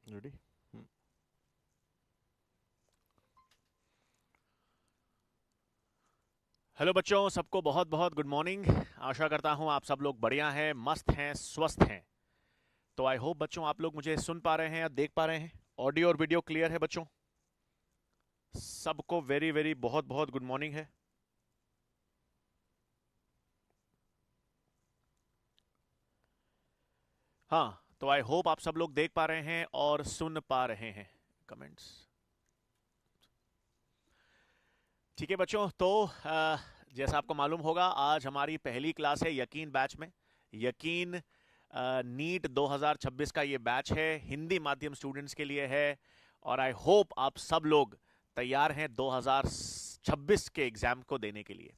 Ready. Hello बच्चों, सबको बहुत बहुत गुड मॉर्निंग। आशा करता हूँ आप सब लोग बढ़िया हैं, मस्त हैं, स्वस्थ हैं। तो आई होप बच्चों आप लोग मुझे सुन पा रहे हैं या देख पा रहे हैं। ऑडियो और वीडियो क्लियर है बच्चों? सबको वेरी वेरी बहुत बहुत गुड मॉर्निंग है। हाँ, तो आई होप आप सब लोग देख पा रहे हैं और सुन पा रहे हैं। कमेंट्स। ठीक है बच्चों, तो जैसा आपको मालूम होगा आज हमारी पहली क्लास है यकीन बैच में। यकीन नीट 2026 का ये बैच है, हिंदी माध्यम स्टूडेंट्स के लिए है। और आई होप आप सब लोग तैयार हैं 2026 के एग्जाम को देने के लिए।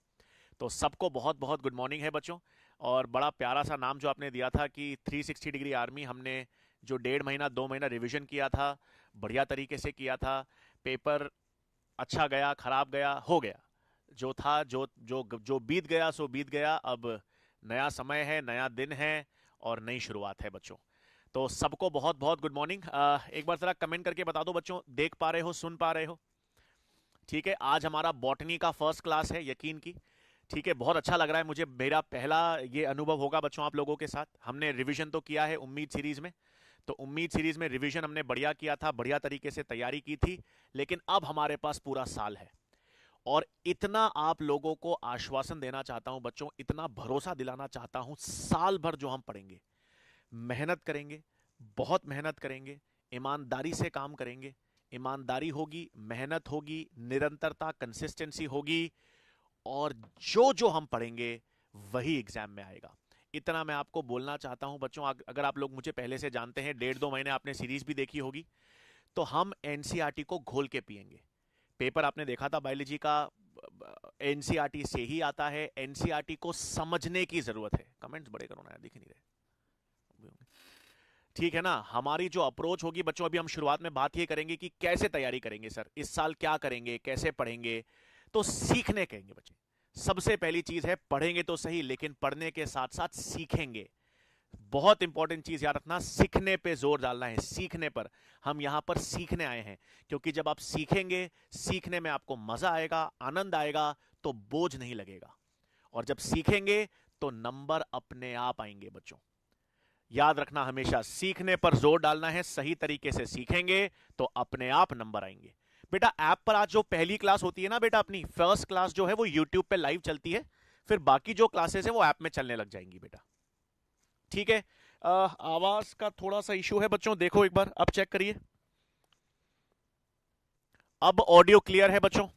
तो सबको बहुत बहुत गुड मॉर्निंग है बच्चों। और बड़ा प्यारा सा नाम जो आपने दिया था कि 360 डिग्री आर्मी, हमने जो 1.5 महीना 2 महीना रिवीजन किया था, बढ़िया तरीके से किया था। पेपर अच्छा गया, खराब गया, हो गया। जो था, जो जो जो बीत गया सो बीत गया। अब नया समय है, नया दिन है और नई शुरुआत है बच्चों। तो सबको बहुत बहुत गुड मॉर्निंग। एक बार जरा कमेंट करके बता दो बच्चों, देख पा रहे हो, सुन पा रहे हो? ठीक है, आज हमारा बॉटनी का फर्स्ट क्लास है यकीन की। ठीक है, बहुत अच्छा लग रहा है मुझे, मेरा पहला ये अनुभव होगा बच्चों आप लोगों के साथ। हमने रिवीजन तो किया है उम्मीद सीरीज में। तो उम्मीद सीरीज में रिवीजन हमने बढ़िया किया था, बढ़िया तरीके से तैयारी की थी। लेकिन अब हमारे पास पूरा साल है। और इतना आप लोगों को आश्वासन देना चाहता हूं बच्चों, इतना भरोसा दिलाना चाहता हूं, साल भर जो हम पढ़ेंगे, मेहनत करेंगे, बहुत मेहनत करेंगे, ईमानदारी से काम करेंगे। ईमानदारी होगी, मेहनत होगी, निरंतरता, कंसिस्टेंसी होगी। और जो जो हम पढ़ेंगे वही एग्जाम में आएगा। इतना मैं आपको बोलना चाहता हूं बच्चों। अगर आप लोग मुझे पहले से जानते हैं, 1.5 2 महीने आपने सीरीज भी देखी होगी, तो हम एनसीईआरटी को घोल के पिएंगे। पेपर आपने देखा था बायोलॉजी का, एनसीईआरटी से ही आता है। एनसीईआरटी को समझने की जरूरत है। कमेंट्स बड़े करो ना यार, दिख नहीं रहे। ठीक है ना? हमारी जो अप्रोच होगी बच्चों, अभी हम शुरुआत में बात ये करेंगे कि कैसे तैयारी करेंगे सर, इस साल क्या करेंगे, कैसे पढ़ेंगे। तो सीखने कहेंगे बच्चे। सबसे पहली चीज है, पढ़ेंगे तो सही लेकिन पढ़ने के साथ साथ सीखेंगे। बहुत इंपॉर्टेंट चीज याद रखना, सीखने पे जोर डालना है, सीखने पर। हम यहां पर सीखने आए हैं। क्योंकि जब आप सीखेंगे, सीखने में आपको मजा आएगा, आनंद आएगा, तो बोझ नहीं लगेगा। और जब सीखेंगे तो नंबर अपने आप आएंगे बच्चों। याद रखना, हमेशा सीखने पर जोर डालना है। सही तरीके से सीखेंगे तो अपने आप नंबर आएंगे। बेटा ऐप पर आज जो पहली क्लास होती है ना बेटा, अपनी फर्स्ट क्लास जो है वो यूट्यूब पे लाइव चलती है। फिर बाकी जो क्लासेस है वो ऐप में चलने लग जाएंगी बेटा। ठीक है। आवाज का थोड़ा सा इशू है बच्चों, देखो एक बार, अब चेक करिए। अब ऑडियो क्लियर है बच्चों?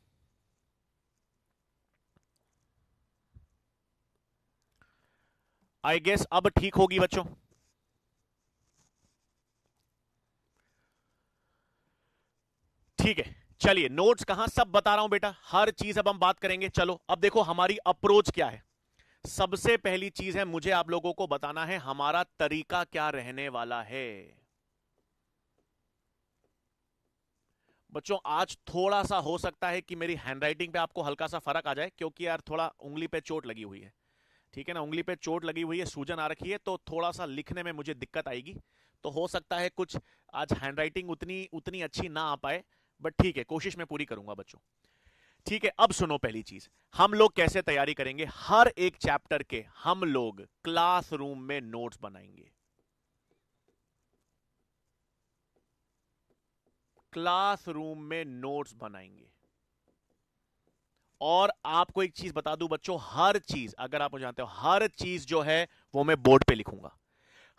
आई गेस अब ठीक होगी बच्चों। ठीक है, चलिए नोट्स कहां, सब बता रहा हूं बेटा, हर चीज अब हम बात करेंगे। चलो अब देखो हमारी अप्रोच क्या है। सबसे पहली चीज है, मुझे आप लोगों को बताना है हमारा तरीका क्या रहने वाला है। बच्चों आज थोड़ा सा हो सकता है कि मेरी हैंडराइटिंग पे आपको हल्का सा फर्क आ जाए, क्योंकि यार थोड़ा उंगली पे चोट लगी हुई है। ठीक है ना, उंगली पे चोट लगी हुई है, सूजन आ रखी है, तो थोड़ा सा लिखने में मुझे दिक्कत आएगी। तो हो सकता है कुछ आज हैंडराइटिंग उतनी उतनी अच्छी ना आ पाए। बट ठीक है, कोशिश मैं पूरी करूंगा बच्चों। ठीक है, अब सुनो पहली चीज, हम लोग कैसे तैयारी करेंगे। हर एक चैप्टर के हम लोग क्लासरूम में नोट्स बनाएंगे। क्लासरूम में नोट्स बनाएंगे। और आपको एक चीज बता दूं बच्चों, हर चीज, अगर आप मुझे जानते हो, हर चीज जो है वो मैं बोर्ड पे लिखूंगा।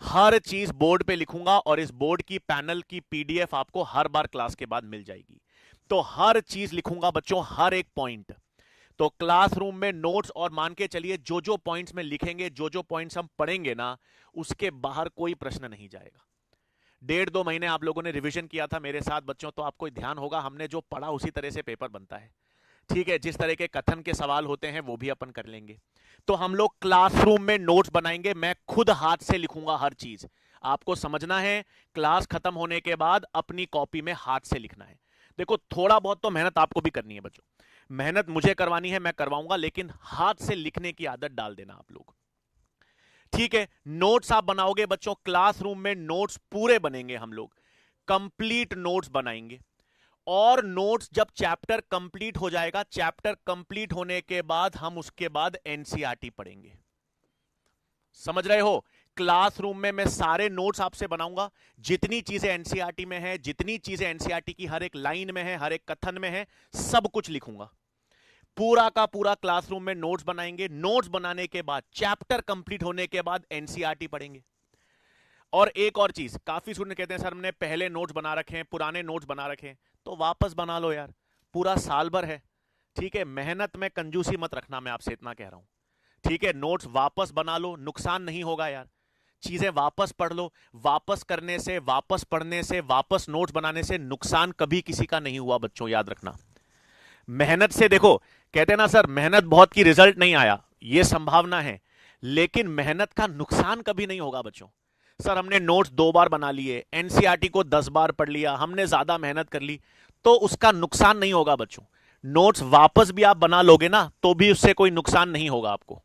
हर चीज बोर्ड पे लिखूंगा और इस बोर्ड की पैनल की पीडीएफ आपको हर बार क्लास के बाद मिल जाएगी। तो हर चीज लिखूंगा बच्चों, हर एक पॉइंट। तो क्लासरूम में नोट्स, और मान के चलिए जो जो पॉइंट्स में लिखेंगे, जो जो पॉइंट्स हम पढ़ेंगे ना, उसके बाहर कोई प्रश्न नहीं जाएगा। 1.5 2 महीने आप लोगों ने रिवीजन किया था मेरे साथ बच्चों, तो आपको ध्यान होगा हमने जो पढ़ा उसी तरह से पेपर बनता है। ठीक है, जिस तरह के कथन के सवाल होते हैं वो भी अपन कर लेंगे। तो हम लोग क्लासरूम में नोट्स बनाएंगे, मैं खुद हाथ से लिखूंगा हर चीज। आपको समझना है, क्लास खत्म होने के बाद अपनी कॉपी में हाथ से लिखना है। देखो थोड़ा बहुत तो मेहनत आपको भी करनी है बच्चों, मेहनत मुझे करवानी है, मैं करवाऊंगा, लेकिन हाथ से लिखने की आदत डाल देना आप लोग। ठीक है, नोट्स आप बनाओगे बच्चों, क्लासरूम में नोट्स पूरे बनेंगे हम लोग। कंप्लीट नोट्स बनाएंगे। और नोट्स जब चैप्टर कंप्लीट हो जाएगा, चैप्टर कंप्लीट होने के बाद हम उसके बाद एनसीईआरटी पढ़ेंगे। समझ रहे हो? क्लासरूम में मैं सारे नोट्स आपसे बनाऊंगा, जितनी चीजें एनसीईआरटी में है, जितनी चीजें एनसीईआरटी की हर एक लाइन में है, हर एक कथन में है, सब कुछ लिखूंगा। पूरा का पूरा क्लासरूम में नोट्स बनाएंगे। नोट्स बनाने के बाद चैप्टर कंप्लीट होने के बाद एनसीईआरटी पढ़ेंगे। और एक और चीज, काफी स्टूडेंट कहते हैं सर हमने पहले नोट्स बना रखे हैं, पुराने नोट्स बना रखे हैं, तो वापस बना लो यार, पूरा साल भर है। ठीक है, मेहनत में कंजूसी मत रखना, मैं आपसे इतना कह रहा हूं। ठीक है, नोट्स वापस बना लो, नुकसान नहीं होगा यार। चीजें वापस पढ़ लो। वापस करने से, वापस पढ़ने से, वापस नोट्स बनाने से नुकसान कभी किसी का नहीं हुआ बच्चों, याद रखना। मेहनत से देखो, कहते हैं ना सर मेहनत बहुत की रिजल्ट नहीं आया, ये संभावना है, लेकिन मेहनत का नुकसान कभी नहीं होगा बच्चों। सर हमने नोट्स 2 बार बना लिए, एनसीईआरटी को 10 बार पढ़ लिया, हमने ज्यादा मेहनत कर ली, तो उसका नुकसान नहीं होगा बच्चों। नोट्स वापस भी आप बना लोगे ना, तो भी उससे कोई नुकसान नहीं होगा आपको।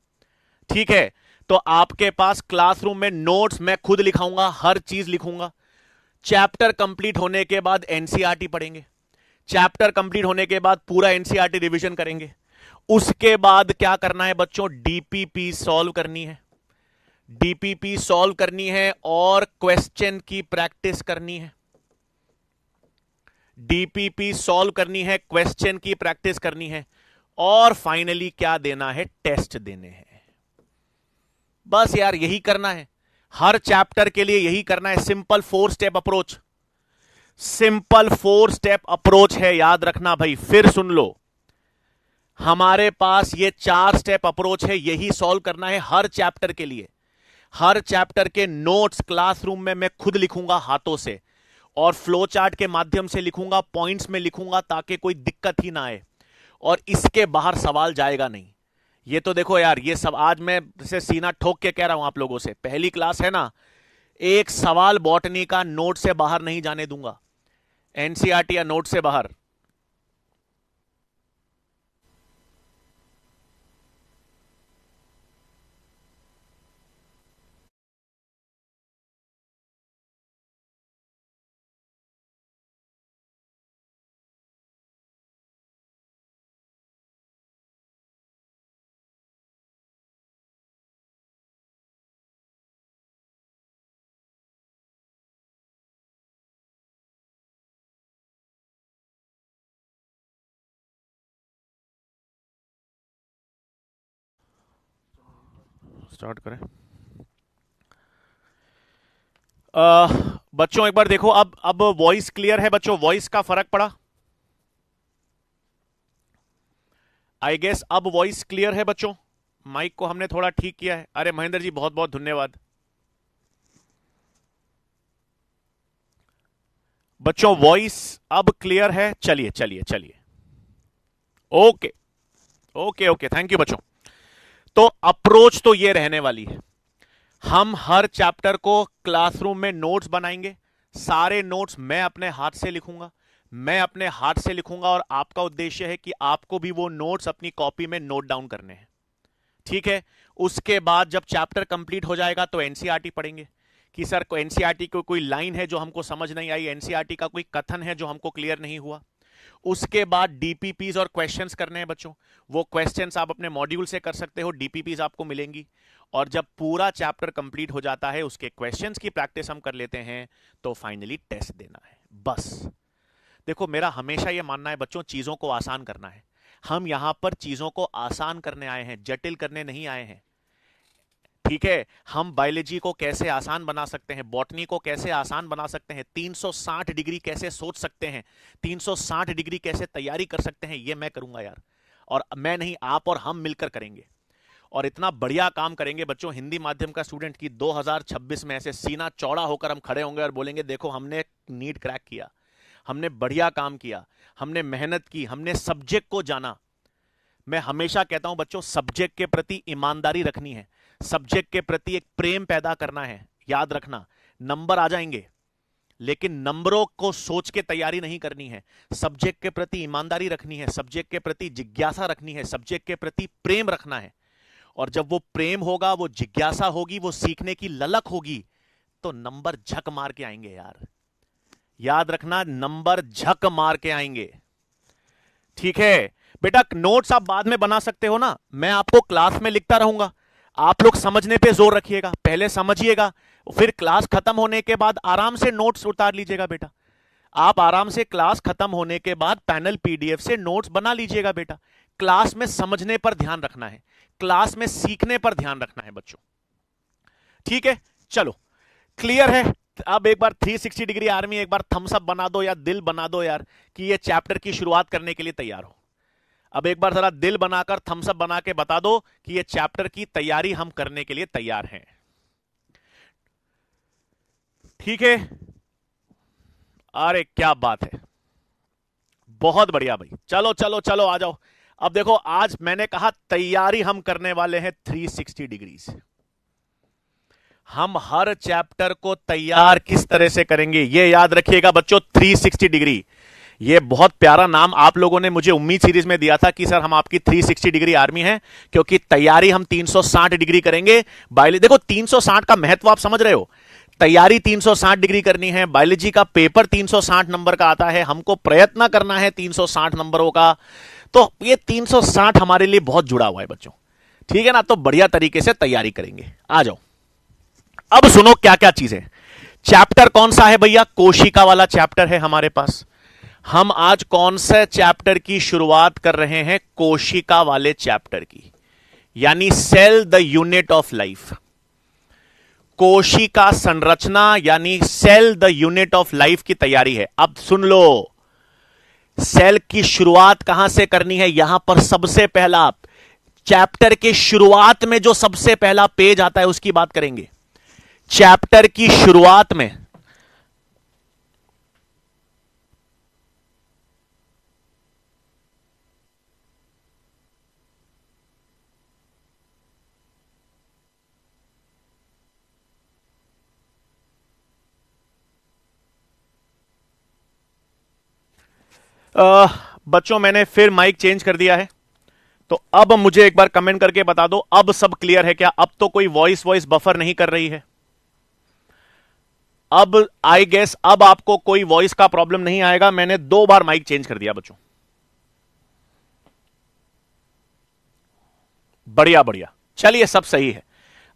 ठीक है, तो आपके पास क्लासरूम में नोट्स मैं खुद लिखाऊंगा, हर चीज लिखूंगा। चैप्टर कंप्लीट होने के बाद एनसीईआरटी पढ़ेंगे। चैप्टर कंप्लीट होने के बाद पूरा एनसीईआरटी रिवीजन करेंगे। उसके बाद क्या करना है बच्चों? डीपीपी सॉल्व करनी है। डीपीपी सॉल्व करनी है और क्वेश्चन की प्रैक्टिस करनी है। डीपीपी सॉल्व करनी है, क्वेश्चन की प्रैक्टिस करनी है, और फाइनली क्या देना है? टेस्ट देने हैं। बस यार यही करना है, हर चैप्टर के लिए यही करना है। Simple 4 step approach, simple 4 step approach है, याद रखना भाई। फिर सुन लो, हमारे पास ये 4 स्टेप अप्रोच है, यही सॉल्व करना है हर चैप्टर के लिए। हर चैप्टर के नोट्स क्लासरूम में मैं खुद लिखूंगा हाथों से, और फ्लो चार्ट के माध्यम से लिखूंगा, पॉइंट्स में लिखूंगा, ताकि कोई दिक्कत ही ना आए। और इसके बाहर सवाल जाएगा नहीं। ये तो देखो यार, ये सब आज मैं से सीना ठोक के कह रहा हूं आप लोगों से, पहली क्लास है ना, एक सवाल बॉटनी का नोट से बाहर नहीं जाने दूंगा, एनसीईआरटी या नोट से बाहर। स्टार्ट करें। बच्चों एक बार देखो, अब वॉइस क्लियर है बच्चों? वॉइस का फर्क पड़ा? आई गेस अब वॉइस क्लियर है बच्चों। माइक को हमने थोड़ा ठीक किया है। अरे महेंद्र जी बहुत बहुत धन्यवाद। बच्चों वॉइस अब क्लियर है? चलिए चलिए चलिए, okay okay okay, thank you बच्चों। तो अप्रोच तो ये रहने वाली है, हम हर चैप्टर को क्लासरूम में नोट्स बनाएंगे। सारे नोट्स मैं अपने हाथ से लिखूंगा, मैं अपने हाथ से लिखूंगा, और आपका उद्देश्य है कि आपको भी वो नोट्स अपनी कॉपी में नोट डाउन करने हैं। ठीक है, उसके बाद जब चैप्टर कंप्लीट हो जाएगा तो एनसीईआरटी पढ़ेंगे कि सर को एनसीईआरटी को कोई लाइन है जो हमको समझ नहीं आई, एनसीईआरटी का कोई कथन है जो हमको क्लियर नहीं हुआ। उसके बाद डीपीपीज और क्वेश्चंस करने हैं बच्चों। वो क्वेश्चंस आप अपने मॉड्यूल से कर सकते हो, डीपीपीज आपको मिलेंगी। और जब पूरा चैप्टर कंप्लीट हो जाता है, उसके क्वेश्चंस की प्रैक्टिस हम कर लेते हैं, तो फाइनली टेस्ट देना है। बस देखो, मेरा हमेशा यह मानना है बच्चों, चीजों को आसान करना है। हम यहां पर चीजों को आसान करने आए हैं, जटिल करने नहीं आए हैं। ठीक है, हम बायोलॉजी को कैसे आसान बना सकते हैं, बॉटनी को कैसे आसान बना सकते हैं, 360 डिग्री कैसे सोच सकते हैं, 360 डिग्री कैसे तैयारी कर सकते हैं, ये मैं करूंगा यार। और मैं नहीं, आप और हम मिलकर करेंगे, और इतना बढ़िया काम करेंगे बच्चों। हिंदी माध्यम का स्टूडेंट की 2026 में ऐसे सीना चौड़ा होकर हम खड़े होंगे और बोलेंगे देखो हमने नीट क्रैक किया, हमने बढ़िया काम किया, हमने मेहनत की, हमने सब्जेक्ट को जाना। मैं हमेशा कहता हूं बच्चों, सब्जेक्ट के प्रति ईमानदारी रखनी है, सब्जेक्ट के प्रति एक प्रेम पैदा करना है। याद रखना, नंबर आ जाएंगे, लेकिन नंबरों को सोच के तैयारी नहीं करनी है। सब्जेक्ट के प्रति ईमानदारी रखनी है, सब्जेक्ट के प्रति जिज्ञासा रखनी है, सब्जेक्ट के प्रति प्रेम रखना है। और जब वो प्रेम होगा, वो जिज्ञासा होगी, वो सीखने की ललक होगी, तो नंबर झक मार के आएंगे यार। याद रखना, नंबर झक मार के आएंगे। ठीक है बेटा, नोट्स आप बाद में बना सकते हो ना, मैं आपको क्लास में लिखता रहूंगा, आप लोग समझने पे जोर रखिएगा, पहले समझिएगा, फिर क्लास खत्म होने के बाद आराम से नोट्स उतार लीजिएगा बेटा। आप आराम से क्लास खत्म होने के बाद पैनल पीडीएफ से नोट्स बना लीजिएगा बेटा। क्लास में समझने पर ध्यान रखना है, क्लास में सीखने पर ध्यान रखना है बच्चों। ठीक है, चलो क्लियर है। अब एक बार 360 डिग्री आर्मी एक बार थम्स अप बना दो या दिल बना दो यार, कि ये चैप्टर की शुरुआत करने के लिए तैयार हो। अब एक बार जरा दिल बनाकर थम्स अप बना के बता दो कि ये चैप्टर की तैयारी हम करने के लिए तैयार हैं। ठीक है, अरे क्या बात है, बहुत बढ़िया भाई, चलो चलो चलो आ जाओ। अब देखो, आज मैंने कहा तैयारी हम करने वाले हैं 360 डिग्री से। हम हर चैप्टर को तैयार किस तरह से करेंगे ये याद रखिएगा बच्चों, 360 डिग्री। ये बहुत प्यारा नाम आप लोगों ने मुझे उम्मीद सीरीज में दिया था कि सर हम आपकी 360 डिग्री आर्मी हैं, क्योंकि तैयारी हम 360 डिग्री करेंगे। बायोलॉजी देखो, 360 का महत्व आप समझ रहे हो, तैयारी 360 डिग्री करनी है। बायोलॉजी का पेपर 360 नंबर का आता है, हमको प्रयत्न करना है 360 नंबरों का। तो ये 360 हमारे लिए बहुत जुड़ा हुआ है बच्चों, ठीक है ना। तो बढ़िया तरीके से तैयारी करेंगे, आ जाओ। अब सुनो क्या क्या चीजें। चैप्टर कौन सा है भैया, कोशिका वाला चैप्टर है हमारे पास। हम आज कौन से चैप्टर की शुरुआत कर रहे हैं, कोशिका वाले चैप्टर की, यानी cell the unit of life. कोशिका संरचना यानी cell the unit of life की तैयारी है। अब सुन लो, सेल की शुरुआत कहां से करनी है, यहां पर सबसे पहला चैप्टर के शुरुआत में जो सबसे पहला पेज आता है उसकी बात करेंगे। चैप्टर की शुरुआत में बच्चों मैंने फिर माइक चेंज कर दिया है, तो अब मुझे एक बार कमेंट करके बता दो, अब सब क्लियर है क्या? अब तो कोई वॉइस बफर नहीं कर रही है? अब आई गेस अब आपको कोई वॉइस का प्रॉब्लम नहीं आएगा। मैंने 2 बार माइक चेंज कर दिया बच्चों। बढ़िया बढ़िया, चलिए सब सही है,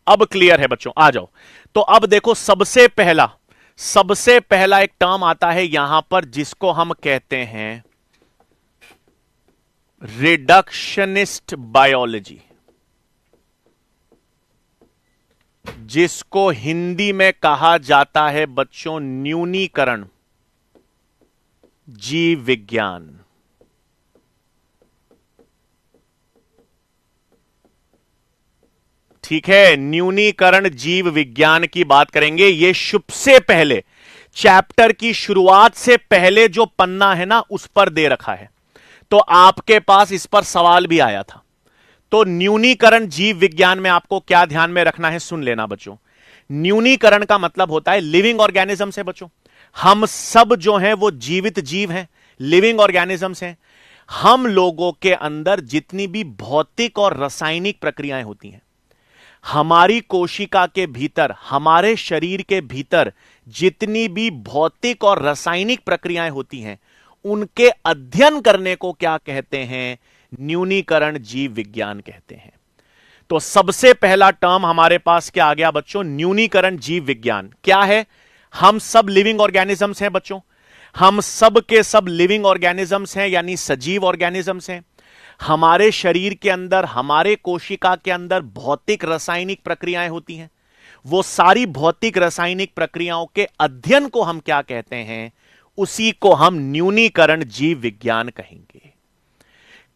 अब क्लियर है बच्चों, आ जाओ। तो अब देखो, सबसे पहला एक टर्म आता है यहां पर जिसको हम कहते हैं रिडक्शनिस्ट बायोलॉजी, जिसको हिंदी में कहा जाता है बच्चों न्यूनीकरण जीव विज्ञान। ठीक है, न्यूनीकरण जीव विज्ञान की बात करेंगे। ये सबसे पहले चैप्टर की शुरुआत से पहले जो पन्ना है ना उस पर दे रखा है, तो आपके पास इस पर सवाल भी आया था। तो न्यूनीकरण जीव विज्ञान में आपको क्या ध्यान में रखना है, सुन लेना बच्चों। न्यूनीकरण का मतलब होता है लिविंग ऑर्गेनिज्म है बच्चों। हम सब जो हैं वो जीवित जीव हैं, लिविंग ऑर्गेनिजम्स हैं। हम लोगों के अंदर जितनी भी भौतिक और रासायनिक प्रक्रियाएं होती हैं, हमारी कोशिका के भीतर, हमारे शरीर के भीतर जितनी भी भौतिक और रासायनिक प्रक्रियाएं होती हैं, उनके अध्ययन करने को क्या कहते हैं? न्यूनीकरण जीव विज्ञान कहते हैं। तो सबसे पहला टर्म हमारे पास क्या आ गया बच्चों? न्यूनीकरण जीव विज्ञान। क्या है? हम सब लिविंग ऑर्गेनिजम्स हैं बच्चों, हम सब के सब लिविंग ऑर्गेनिजम्स हैं, यानी सजीव ऑर्गेनिजम्स हैं। हमारे शरीर के अंदर, हमारे कोशिका के अंदर भौतिक रासायनिक प्रक्रियाएं होती हैं। वो सारी भौतिक रासायनिक प्रक्रियाओं के अध्ययन को हम क्या कहते हैं? उसी को हम न्यूनीकरण जीव विज्ञान कहेंगे।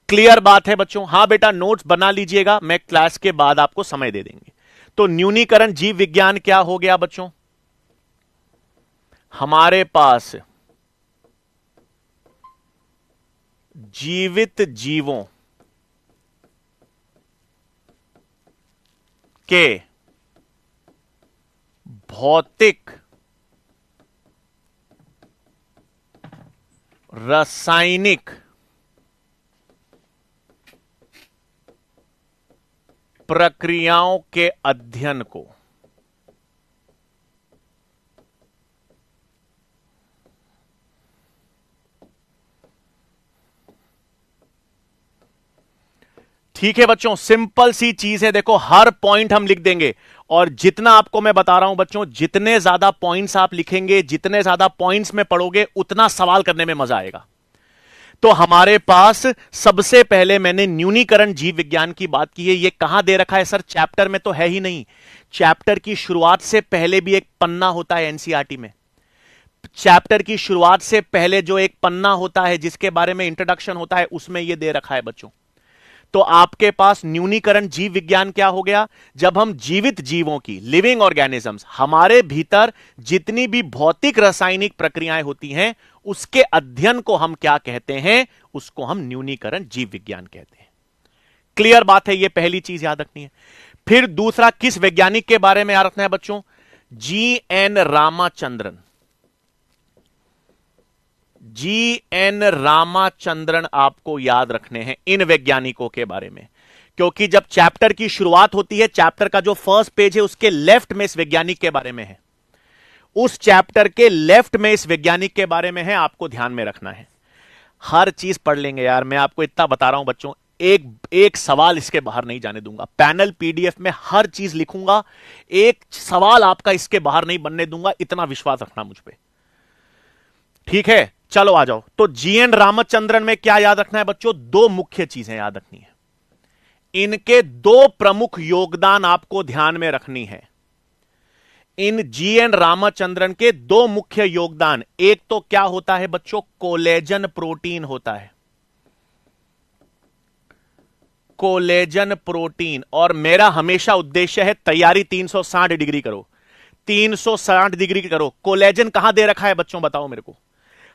क्लियर बात है बच्चों? हां बेटा, नोट्स बना लीजिएगा, मैं क्लास के बाद आपको समय दे देंगे। तो न्यूनीकरण जीव विज्ञान क्या हो गया बच्चों? हमारे पास जीवित जीवों के भौतिक, रासायनिक प्रक्रियाओं के अध्ययन को ठीक है बच्चों, सिंपल सी चीज है, देखो हर पॉइंट हम लिख देंगे और जितना आपको मैं बता रहा हूं बच्चों, जितने ज्यादा पॉइंट्स आप लिखेंगे, जितने ज्यादा पॉइंट्स में पढ़ोगे, उतना सवाल करने में मजा आएगा। तो हमारे पास सबसे पहले मैंने न्यूनीकरण जीव विज्ञान की बात की है। ये कहां दे रखा है सर? चैप्टर में तो है ही नहीं। चैप्टर की शुरुआत से पहले भी एक पन्ना होता है एनसीईआरटी में। चैप्टर की शुरुआत से पहले जो एक पन्ना होता है जिसके बारे में इंट्रोडक्शन होता है, उसमें यह दे रखा है बच्चों। तो आपके पास न्यूनीकरण जीव विज्ञान क्या हो गया? जब हम जीवित जीवों की, लिविंग ऑर्गेनिजम्स, हमारे भीतर जितनी भी भौतिक रासायनिक प्रक्रियाएं होती हैं, उसके अध्ययन को हम क्या कहते हैं? उसको हम न्यूनीकरण जीव विज्ञान कहते हैं। क्लियर बात है, यह पहली चीज याद रखनी है। फिर दूसरा, किस वैज्ञानिक के बारे में याद रखना है बच्चों? जी.एन. रामाचंद्रन। जी.एन. रामाचंद्रन आपको याद रखने हैं इन वैज्ञानिकों के बारे में, क्योंकि जब चैप्टर की शुरुआत होती है, चैप्टर का जो फर्स्ट पेज है उसके लेफ्ट में इस वैज्ञानिक के बारे में है। उस चैप्टर के लेफ्ट में इस वैज्ञानिक के बारे में है, आपको ध्यान में रखना है। हर चीज पढ़ लेंगे यार, मैं आपको इतना बता रहा हूं बच्चों, एक सवाल इसके बाहर नहीं जाने दूंगा। पैनल पीडीएफ में हर चीज लिखूंगा, एक सवाल आपका इसके बाहर नहीं बनने दूंगा, इतना विश्वास रखना मुझ पे। ठीक है, चलो आ जाओ। तो जी.एन. रामचंद्रन में क्या याद रखना है बच्चों? दो मुख्य चीजें याद रखनी है। इनके दो प्रमुख योगदान आपको ध्यान में रखनी है। इन जी.एन. रामचंद्रन के दो मुख्य योगदान, एक तो क्या होता है बच्चों? कोलेजन प्रोटीन होता है, कोलेजन प्रोटीन। और मेरा हमेशा उद्देश्य है, तैयारी 360 डिग्री करो, 360 डिग्री करो। कोलेजन कहां दे रखा है बच्चों, बताओ मेरे को।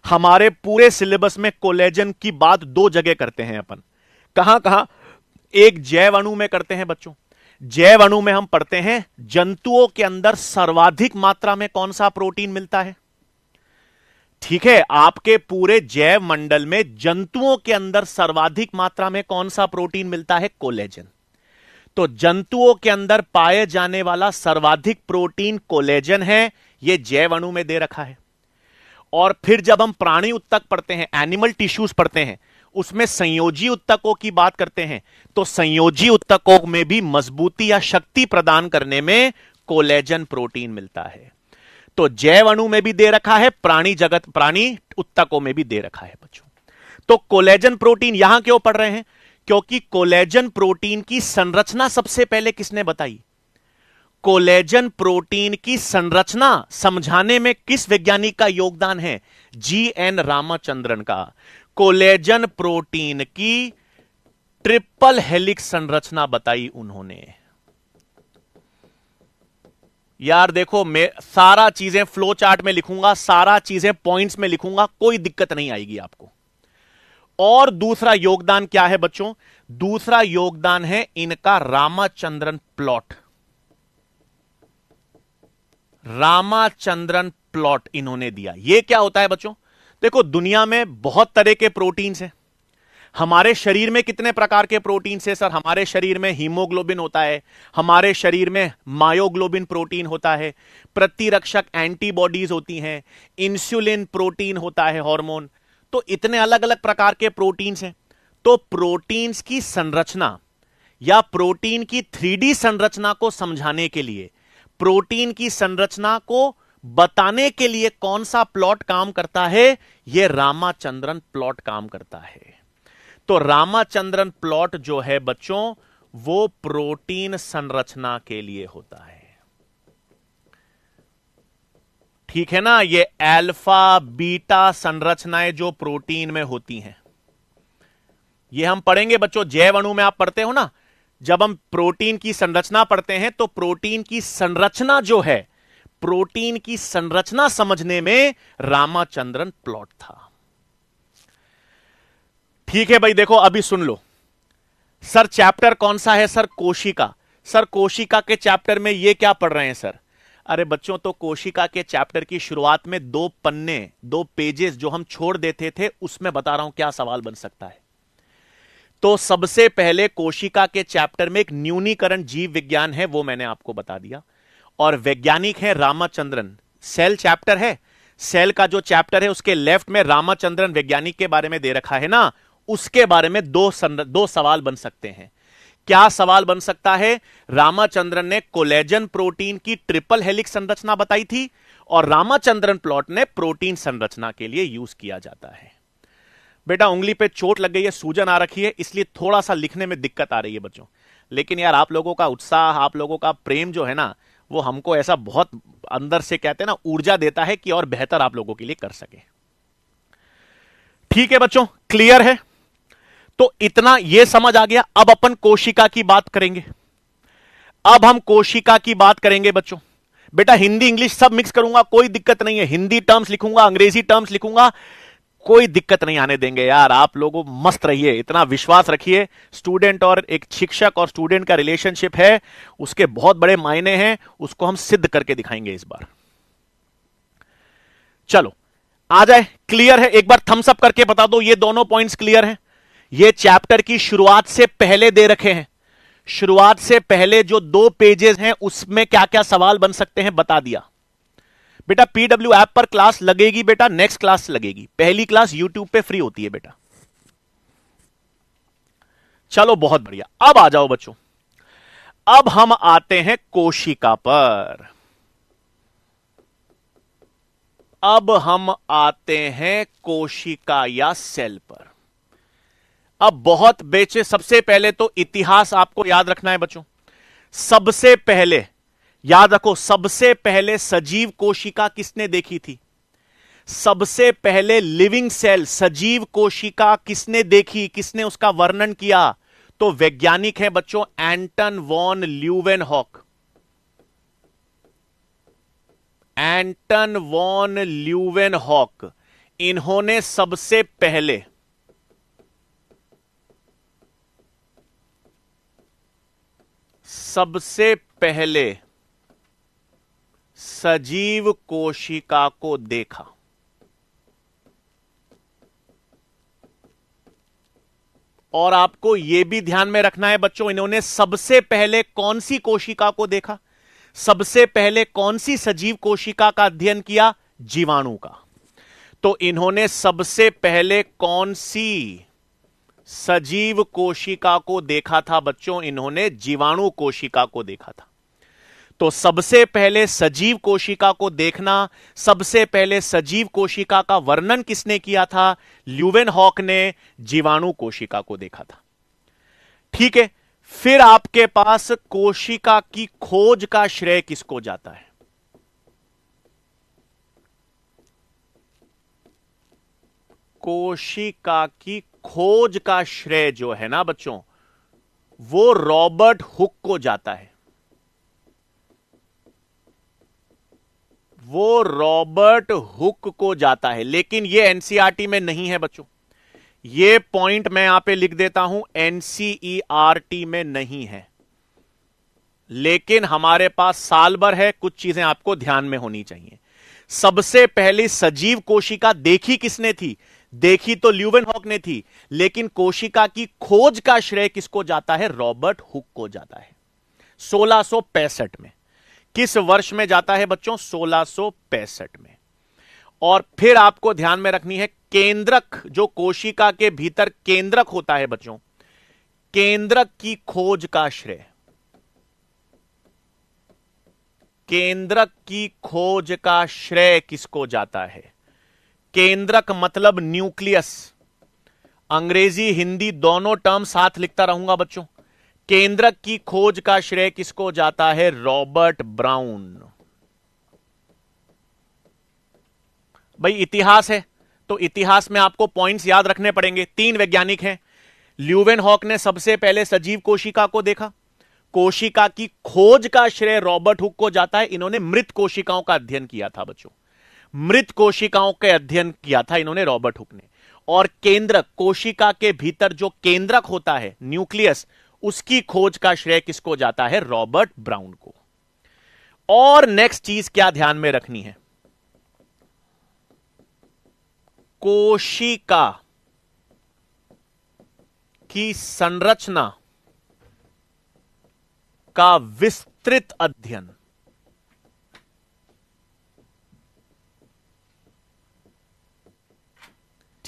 हमारे पूरे सिलेबस में कोलेजन की बात दो जगह करते हैं अपन। कहां कहां? एक जैव अणु में करते हैं बच्चों। जैव अणु में हम पढ़ते हैं जंतुओं के अंदर सर्वाधिक मात्रा में कौन सा प्रोटीन मिलता है। ठीक है, आपके पूरे जैव मंडल में जंतुओं के अंदर सर्वाधिक मात्रा में कौन सा प्रोटीन मिलता है? कोलेजन। तो जंतुओं के अंदर पाए जाने वाला सर्वाधिक प्रोटीन कोलेजन है, यह जैव अणु में दे रखा है। और फिर जब हम प्राणी उत्तक पढ़ते हैं, एनिमल टिश्यूज पढ़ते हैं, उसमें संयोजी उत्तकों की बात करते हैं, तो संयोजी उत्तकों में भी मजबूती या शक्ति प्रदान करने में कोलेजन प्रोटीन मिलता है। तो जैव अणु में भी दे रखा है, प्राणी जगत, प्राणी उत्तकों में भी दे रखा है बच्चों। तो कोलेजन प्रोटीन यहां क्यों पढ़ रहे हैं? क्योंकि कोलेजन प्रोटीन की संरचना सबसे पहले किसने बताई? कोलेजन प्रोटीन की संरचना समझाने में किस वैज्ञानिक का योगदान है? जी.एन. रामचंद्रन का। कोलेजन प्रोटीन की ट्रिपल हेलिक्स संरचना बताई उन्होंने। यार देखो, मैं सारा चीजें फ्लो चार्ट में लिखूंगा, सारा चीजें पॉइंट्स में लिखूंगा, कोई दिक्कत नहीं आएगी आपको। और दूसरा योगदान क्या है बच्चों? दूसरा योगदान है इनका रामाचंद्रन प्लॉट। रामाचंद्रन प्लॉट इन्होंने दिया। यह क्या होता है बच्चों? देखो, दुनिया में बहुत तरह के प्रोटीन्स हैं। हमारे शरीर में कितने प्रकार के प्रोटीन्स हैं सर? हमारे शरीर में हीमोग्लोबिन होता है, हमारे शरीर में मायोग्लोबिन प्रोटीन होता है, प्रतिरक्षक एंटीबॉडीज होती हैं, इंसुलिन प्रोटीन होता है, हार्मोन। तो इतने अलग अलग प्रकार के प्रोटीन्स हैं। तो प्रोटीन्स की संरचना या प्रोटीन की 3D संरचना को समझाने के लिए, प्रोटीन की संरचना को बताने के लिए कौन सा प्लॉट काम करता है? यह रामाचंद्रन प्लॉट काम करता है। तो रामाचंद्रन प्लॉट जो है बच्चों, वो प्रोटीन संरचना के लिए होता है। ठीक है ना? ये अल्फा बीटा संरचनाएं जो प्रोटीन में होती हैं, ये हम पढ़ेंगे बच्चों। जैव अणु में आप पढ़ते हो ना, जब हम प्रोटीन की संरचना पढ़ते हैं तो प्रोटीन की संरचना जो है, प्रोटीन की संरचना समझने में रामाचंद्रन प्लॉट था। ठीक है भाई, देखो अभी सुन लो। सर चैप्टर कौन सा है सर? कोशिका। सर कोशिका के चैप्टर में ये क्या पढ़ रहे हैं सर? अरे बच्चों, तो कोशिका के चैप्टर की शुरुआत में 2 पन्ने, 2 पेजेस जो हम छोड़ देते थे, उसमें बता रहा हूं क्या सवाल बन सकता है। तो सबसे पहले कोशिका के चैप्टर में एक न्यूनीकरण जीव विज्ञान है, वो मैंने आपको बता दिया। और वैज्ञानिक है रामाचंद्रन। सेल चैप्टर है, सेल का जो चैप्टर है उसके लेफ्ट में रामाचंद्रन वैज्ञानिक के बारे में दे रखा है ना, उसके बारे में दो सवाल बन सकते हैं। क्या सवाल बन सकता है? रामाचंद्रन ने कोलेजन प्रोटीन की ट्रिपल हेलिक्स संरचना बताई थी और रामाचंद्रन प्लॉट ने प्रोटीन संरचना के लिए यूज किया जाता है। बेटा उंगली पे चोट लग गई है, सूजन आ रखी है, इसलिए थोड़ा सा लिखने में दिक्कत आ रही है बच्चों। लेकिन यार आप लोगों का उत्साह, आप लोगों का प्रेम जो है ना, वो हमको ऐसा बहुत अंदर से कहते हैं ना ऊर्जा देता है कि और बेहतर आप लोगों के लिए कर सके। ठीक है बच्चों, क्लियर है? तो इतना यह समझ आ गया। अब अपन कोशिका की बात करेंगे। अब हम कोशिका की बात करेंगे बच्चों। बेटा हिंदी इंग्लिश सब मिक्स करूंगा, कोई दिक्कत नहीं है। हिंदी टर्म्स लिखूंगा, अंग्रेजी टर्म्स लिखूंगा, कोई दिक्कत नहीं आने देंगे यार। आप लोगों मस्त रहिए, इतना विश्वास रखिए। स्टूडेंट और एक शिक्षक और स्टूडेंट का रिलेशनशिप है, उसके बहुत बड़े मायने हैं, उसको हम सिद्ध करके दिखाएंगे इस बार। चलो आ जाए, क्लियर है? एक बार थम्स अप करके बता दो ये दोनों पॉइंट्स क्लियर हैं। ये चैप्टर की शुरुआत से पहले दे रखे हैं। शुरुआत से पहले जो 2 पेजेस हैं उसमें क्या क्या सवाल बन सकते हैं बता दिया। बेटा पीडब्ल्यू ऐप पर क्लास लगेगी, बेटा नेक्स्ट क्लास लगेगी। पहली क्लास यूट्यूब पे फ्री होती है बेटा। चलो बहुत बढ़िया, अब आ जाओ बच्चों। अब हम आते हैं कोशिका पर। अब हम आते हैं कोशिका या सेल पर। अब बहुत बेचे, सबसे पहले तो इतिहास आपको याद रखना है बच्चों। सबसे पहले याद रखो, सबसे पहले सजीव कोशिका किसने देखी थी? सबसे पहले लिविंग सेल, सजीव कोशिका किसने देखी, किसने उसका वर्णन किया? तो वैज्ञानिक है बच्चों एंटन वॉन ल्यूवेनहॉक। एंटन वॉन ल्यूवेनहॉक, इन्होंने सबसे पहले सजीव कोशिका को देखा। और आपको यह भी ध्यान में रखना है बच्चों, इन्होंने सबसे पहले कौन सी कोशिका को देखा? सबसे पहले कौन सी सजीव कोशिका का अध्ययन किया? जीवाणु का। तो इन्होंने सबसे पहले कौन सी सजीव कोशिका को देखा था बच्चों? इन्होंने जीवाणु कोशिका को देखा था। तो सबसे पहले सजीव कोशिका को देखना, सबसे पहले सजीव कोशिका का वर्णन किसने किया था? ल्यूवेनहॉक ने जीवाणु कोशिका को देखा था। ठीक है, फिर आपके पास कोशिका की खोज का श्रेय किसको जाता है? कोशिका की खोज का श्रेय जो है ना बच्चों, वो रॉबर्ट हुक को जाता है। वो रॉबर्ट हुक को जाता है, लेकिन ये एनसीईआरटी में नहीं है बच्चों। ये पॉइंट मैं यहां पे लिख देता हूं, एनसीईआरटी में नहीं है। लेकिन हमारे पास साल भर है, कुछ चीजें आपको ध्यान में होनी चाहिए। सबसे पहली सजीव कोशिका देखी किसने थी? देखी तो ल्यूवेनहॉक ने थी, लेकिन कोशिका की खोज का श्रेय किसको जाता है? रॉबर्ट हुक को जाता है 1665 में। किस वर्ष में जाता है बच्चों? 1665 में। और फिर आपको ध्यान में रखनी है, केंद्रक जो कोशिका के भीतर केंद्रक होता है बच्चों, केंद्रक की खोज का श्रेय, केंद्रक की खोज का श्रेय किसको जाता है? केंद्रक मतलब न्यूक्लियस। अंग्रेजी हिंदी दोनों टर्म साथ लिखता रहूंगा बच्चों। केंद्रक की खोज का श्रेय किसको जाता है? Robert brown. भाई इतिहास है तो इतिहास में आपको पॉइंट्स याद रखने पड़ेंगे। 3 वैज्ञानिक हैं। ल्यूवेनहॉक ने सबसे पहले सजीव कोशिका को देखा। कोशिका की खोज का श्रेय रॉबर्ट हुक को जाता है। इन्होंने मृत कोशिकाओं का अध्ययन किया था बच्चों। मृत कोशिकाओं के अध्ययन किया था इन्होंने, रॉबर्ट हुक ने। और केंद्रक, कोशिका के भीतर जो केंद्रक होता है न्यूक्लियस, उसकी खोज का श्रेय किसको जाता है? रॉबर्ट ब्राउन को। और नेक्स्ट चीज क्या ध्यान में रखनी है? कोशिका की संरचना का विस्तृत अध्ययन।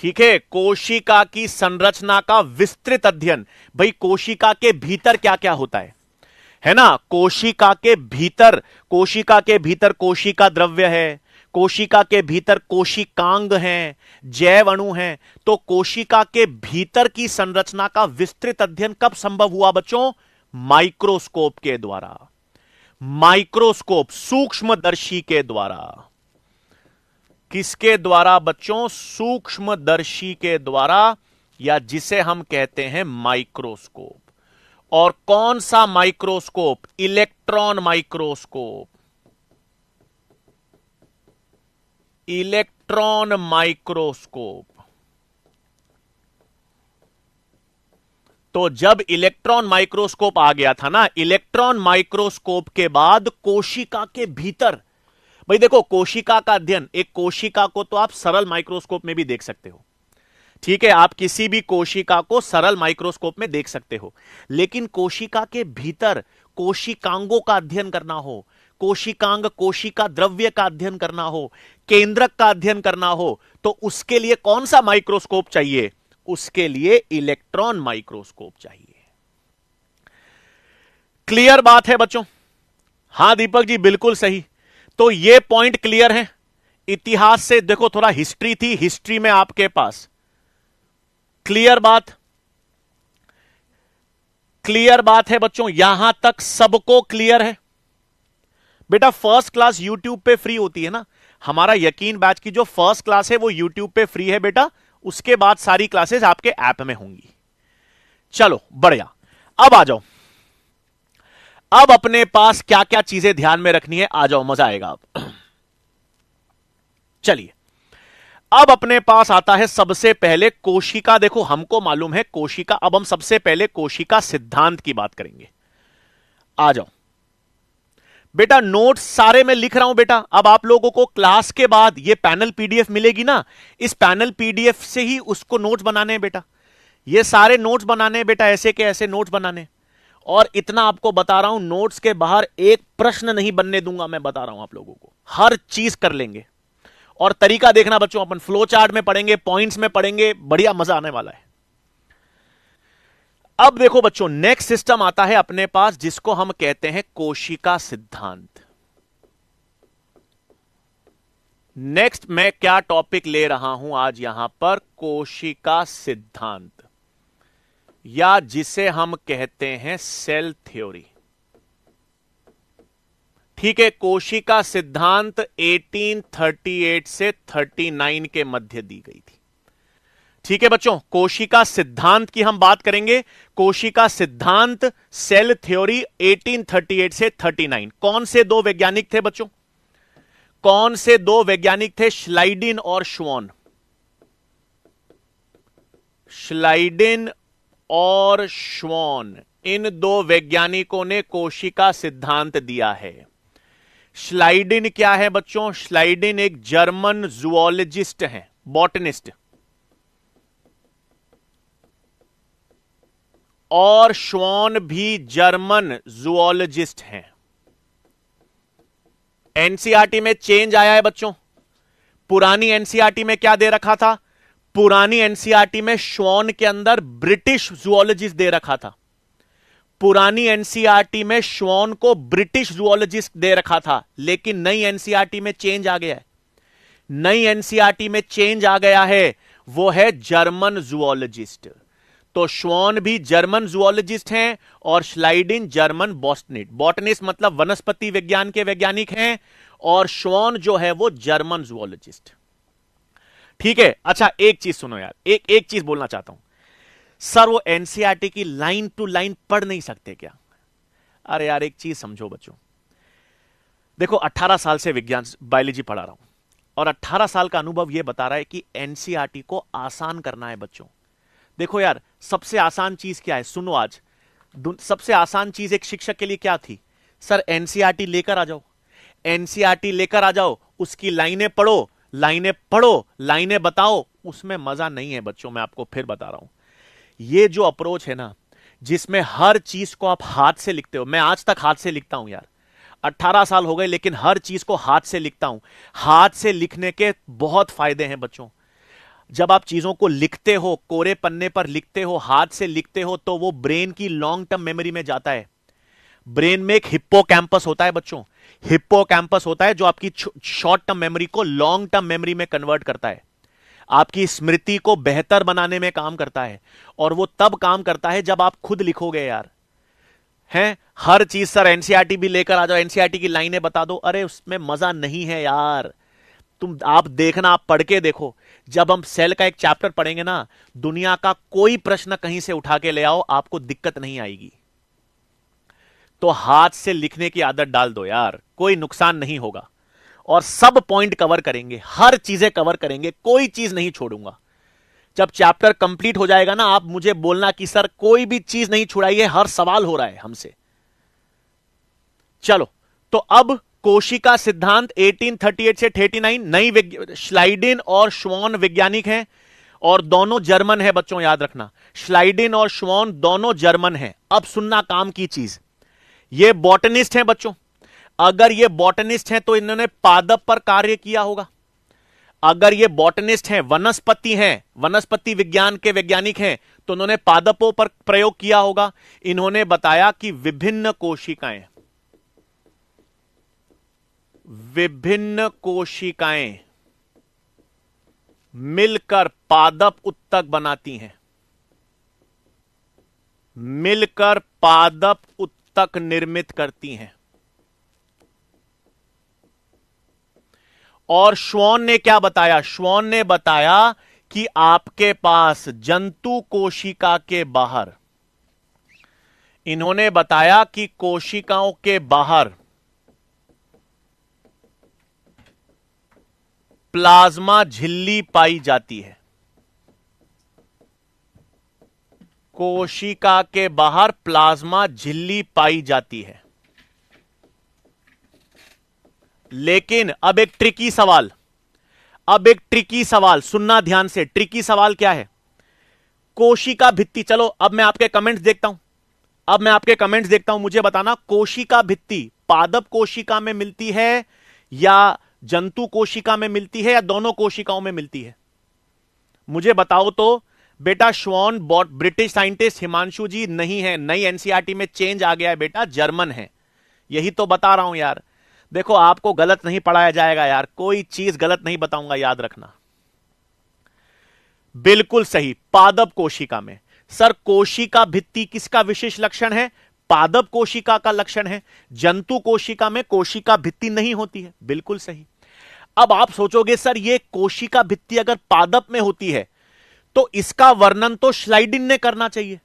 ठीक है, कोशिका की संरचना का विस्तृत अध्ययन। भाई कोशिका के भीतर क्या क्या होता है ना? कोशिका के भीतर, कोशिका के भीतर कोशिका द्रव्य है, कोशिका के भीतर कोशिकांग हैं, जैव अणु हैं। तो कोशिका के भीतर की संरचना का विस्तृत अध्ययन कब संभव हुआ बच्चों? माइक्रोस्कोप के द्वारा, माइक्रोस्कोप सूक्ष्मदर्शी के द्वारा। किसके द्वारा बच्चों? सूक्ष्मदर्शी के द्वारा, या जिसे हम कहते हैं माइक्रोस्कोप। और कौन सा microscope? Electron microscope. Electron microscope. तो जब इलेक्ट्रॉन माइक्रोस्कोप आ गया था ना, इलेक्ट्रॉन माइक्रोस्कोप के बाद कोशिका के भीतर, भाई देखो कोशिका का अध्ययन, एक कोशिका को तो आप सरल माइक्रोस्कोप में भी देख सकते हो, ठीक है, आप किसी भी कोशिका को सरल माइक्रोस्कोप में देख सकते हो, लेकिन कोशिका के भीतर कोशिकांगों का अध्ययन करना हो, कोशिकांग कोशिका द्रव्य का अध्ययन करना हो, केंद्रक का अध्ययन करना हो, तो उसके लिए कौन सा माइक्रोस्कोप चाहिए? उसके लिए इलेक्ट्रॉन माइक्रोस्कोप चाहिए। क्लियर बात है बच्चों? हां दीपक जी बिल्कुल सही। तो ये पॉइंट क्लियर है। इतिहास से देखो, थोड़ा हिस्ट्री थी, हिस्ट्री में आपके पास क्लियर बात, क्लियर बात है बच्चों, यहां तक सबको क्लियर है? बेटा फर्स्ट क्लास यूट्यूब पे फ्री होती है ना, हमारा यकीन बैच की जो फर्स्ट क्लास है वो यूट्यूब पे फ्री है बेटा, उसके बाद सारी क्लासेस आपके ऐप में होंगी। चलो बढ़िया, अब आ जाओ, अब अपने पास क्या क्या चीजें ध्यान में रखनी है, आ जाओ मजा आएगा अब। चलिए, अब अपने पास आता है सबसे पहले कोशिका। देखो हमको मालूम है कोशिका, अब हम सबसे पहले कोशिका सिद्धांत की बात करेंगे। आ जाओ बेटा, नोट्स सारे मैं लिख रहा हूं बेटा। अब आप लोगों को क्लास के बाद ये पैनल पीडीएफ मिलेगी ना, इस पैनल पीडीएफ से ही उसको नोट्स बनाने हैं बेटा, ये सारे नोट्स बनाने हैं बेटा, ऐसे के ऐसे नोट्स बनाने। और इतना आपको बता रहा हूं, नोट्स के बाहर एक प्रश्न नहीं बनने दूंगा, मैं बता रहा हूं आप लोगों को, हर चीज कर लेंगे। और तरीका देखना बच्चों, अपन फ्लो चार्ट में पढ़ेंगे, पॉइंट्स में पढ़ेंगे, बढ़िया मजा आने वाला है। अब देखो बच्चों, नेक्स्ट सिस्टम आता है अपने पास जिसको हम कहते हैं कोशिका सिद्धांत। नेक्स्ट मैं क्या टॉपिक ले रहा हूं आज यहां पर? कोशिका सिद्धांत, या जिसे हम कहते हैं सेल थ्योरी। ठीक है, कोशिका सिद्धांत 1838 से 39 के मध्य दी गई थी। ठीक है बच्चों, कोशिका सिद्धांत की हम बात करेंगे। कोशिका सिद्धांत सेल थ्योरी 1838 से 39। कौन से दो वैज्ञानिक थे बच्चों? कौन से दो वैज्ञानिक थे? श्लाइडिन और श्वान। श्लाइडिन और श्वान, इन दो वैज्ञानिकों ने कोशिका सिद्धांत दिया है। श्लाइडिन क्या है बच्चों? श्लाइडिन एक जर्मन जूलॉजिस्ट हैं, बॉटनिस्ट। और श्वान भी जर्मन जूलॉजिस्ट हैं। एनसीईआरटी में चेंज आया है बच्चों। पुरानी एनसीईआरटी में क्या दे रखा था? पुरानी एनसीईआरटी में श्वान के अंदर ब्रिटिश जूलॉजिस्ट दे रखा था। पुरानी एनसीईआरटी में श्वान को ब्रिटिश जूलॉजिस्ट दे रखा था, लेकिन नई एनसीईआरटी में चेंज आ गया है। नई एनसीईआरटी में चेंज आ गया है, वो है जर्मन जूलॉजिस्ट। तो श्वान भी जर्मन जूलॉजिस्ट हैं और श्लाइडिन जर्मन बॉटनिस्ट। बॉटनिस्ट मतलब वनस्पति विज्ञान के वैज्ञानिक हैं, और श्वान जो है वो जर्मन जूलॉजिस्ट। ठीक है, अच्छा एक चीज सुनो यार, एक चीज बोलना चाहता हूं। सर वो एनसीईआरटी की लाइन टू लाइन पढ़ नहीं सकते क्या? अरे यार एक चीज समझो बच्चों, देखो 18 साल से विज्ञान बायोलॉजी पढ़ा रहा हूं, और 18 साल का अनुभव यह बता रहा है कि एनसीईआरटी को आसान करना है बच्चों। देखो यार, सबसे आसान चीज क्या है? सुनो, आज सबसे आसान चीज एक शिक्षक के लिए क्या थी? सर एनसीईआरटी लेकर आ जाओ, एनसीईआरटी लेकर आ जाओ, उसकी लाइनें पढ़ो, लाइनें पढ़ो, लाइनें बताओ। उसमें मजा नहीं है बच्चों, मैं आपको फिर बता रहा हूं। ये जो अप्रोच है ना, जिसमें हर चीज को आप हाथ से लिखते हो, मैं आज तक हाथ से लिखता हूं यार, 18 साल हो गए, लेकिन हर चीज को हाथ से लिखता हूं। हाथ से लिखने के बहुत फायदे हैं बच्चों। जब आप चीजों को लिखते हो, कोरे पन्ने पर लिखते हो, हाथ से लिखते हो, तो वो ब्रेन की लॉन्ग टर्म मेमोरी में जाता है। ब्रेन में एक हिप्पोकैम्पस होता है बच्चों, हिप्पोकैम्पस होता है जो आपकी शॉर्ट टर्म मेमोरी को लॉन्ग टर्म मेमोरी में कन्वर्ट करता है, आपकी स्मृति को बेहतर बनाने में काम करता है। और वो तब काम करता है जब आप खुद लिखोगे यार। हैं हर चीज सर एनसीईआरटी भी लेकर आ जाओ, एनसीईआरटी की लाइनें बता दो, अरे उसमें मजा नहीं है यार। आप देखना, आप पढ़ के देखो। जब हम सेल का एक चैप्टर पढ़ेंगे ना, दुनिया का कोई प्रश्न कहीं से उठा के ले आओ, आपको दिक्कत नहीं आएगी। तो हाथ से लिखने की आदत डाल दो यार, कोई नुकसान नहीं होगा। और सब पॉइंट कवर करेंगे, हर चीजें कवर करेंगे, कोई चीज नहीं छोड़ूंगा। जब चैप्टर कंप्लीट हो जाएगा ना, आप मुझे बोलना कि सर कोई भी चीज नहीं छुड़ाई है, हर सवाल हो रहा है हमसे। चलो, तो अब कोशिका सिद्धांत 1838 से 39, नई श्लाइडिन और श्वान वैज्ञानिक हैं, और दोनों जर्मन है बच्चों, याद रखना। श्लाइडिन और श्वान दोनों जर्मन हैं। अब सुनना काम की चीज, ये बॉटनिस्ट हैं बच्चों। अगर ये बॉटनिस्ट हैं तो इन्होंने पादप पर कार्य किया होगा। अगर ये बॉटनिस्ट हैं, वनस्पति हैं, वनस्पति विज्ञान के वैज्ञानिक हैं, तो उन्होंने पादपों पर प्रयोग किया होगा। इन्होंने बताया कि विभिन्न कोशिकाएं मिलकर पादप उत्तक बनाती हैं, मिलकर पादप उत्तक निर्मित करती हैं। और श्वान ने क्या बताया? श्वान ने बताया कि आपके पास जंतु कोशिका के बाहर, इन्होंने बताया कि कोशिकाओं के बाहर प्लाज्मा झिल्ली पाई जाती है। कोशिका के बाहर प्लाज्मा झिल्ली पाई जाती है। लेकिन अब एक ट्रिकी सवाल, सुनना ध्यान से। ट्रिकी सवाल क्या है? कोशिका भित्ति, चलो अब मैं आपके कमेंट्स देखता हूं, मुझे बताना, कोशिका भित्ति पादप कोशिका में मिलती है या जंतु कोशिका में मिलती है या दोनों कोशिकाओं में मिलती है? मुझे बताओ तो। बेटा श्वान ब्रिटिश साइंटिस्ट हिमांशु जी नहीं है, नई एनसीईआरटी में चेंज आ गया है बेटा, जर्मन है। यही तो बता रहा हूं यार। देखो, आपको गलत नहीं पढ़ाया जाएगा यार, कोई चीज गलत नहीं बताऊंगा, याद रखना। बिल्कुल सही, पादप कोशिका में। सर कोशिका भित्ति किसका विशेष लक्षण है? पादप कोशिका का लक्षण है। जंतु कोशिका में कोशिका भित्ति नहीं होती है। बिल्कुल सही। अब आप सोचोगे सर ये कोशिका भित्ति अगर पादप में होती है तो इसका वर्णन तो श्लाइडिन ने करना चाहिए,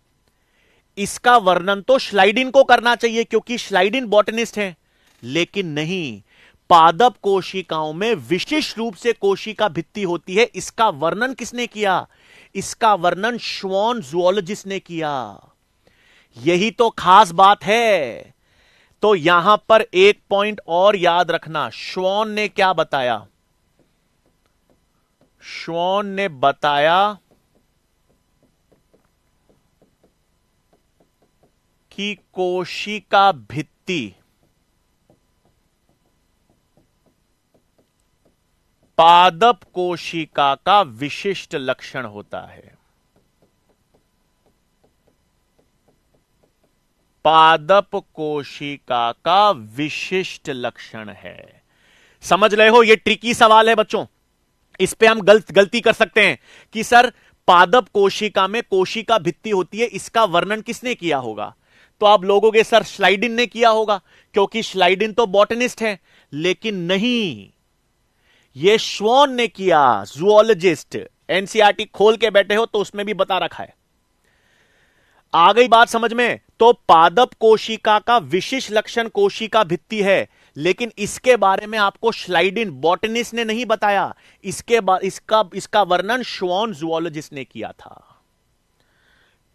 इसका वर्णन तो श्लाइडिन को करना चाहिए क्योंकि श्लाइडिन बॉटनिस्ट है। लेकिन नहीं, पादप कोशिकाओं में विशिष्ट रूप से कोशिका भित्ति होती है। इसका वर्णन किसने किया? इसका वर्णन श्वान जूलॉजिस्ट ने किया। यही तो खास बात है। तो यहां पर एक पॉइंट और याद रखना, श्वान ने क्या बताया? श्वान ने बताया कि कोशिका भित्ति पादप कोशिका का विशिष्ट लक्षण होता है। पादप कोशिका का विशिष्ट लक्षण है। समझ रहे हो? यह ट्रिकी सवाल है बच्चों, इस पे हम गलती कर सकते हैं कि सर पादप कोशिका में कोशिका भित्ति होती है, इसका वर्णन किसने किया होगा? तो आप लोगों सर श्लाइडिन ने किया होगा क्योंकि श्लाइडिन तो बॉटनिस्ट है। लेकिन नहीं, यह श्वान ने किया, जूलॉजिस्ट। एनसीईआरटी खोल के बैठे हो तो उसमें भी बता रखा है। आ गई बात समझ में? तो पादप कोशिका का विशिष्ट लक्षण कोशिका भित्ति है, लेकिन इसके बारे में आपको श्लाइडिन बॉटनिस्ट ने नहीं बताया, इसका वर्णन श्वान जूलॉजिस्ट ने किया था।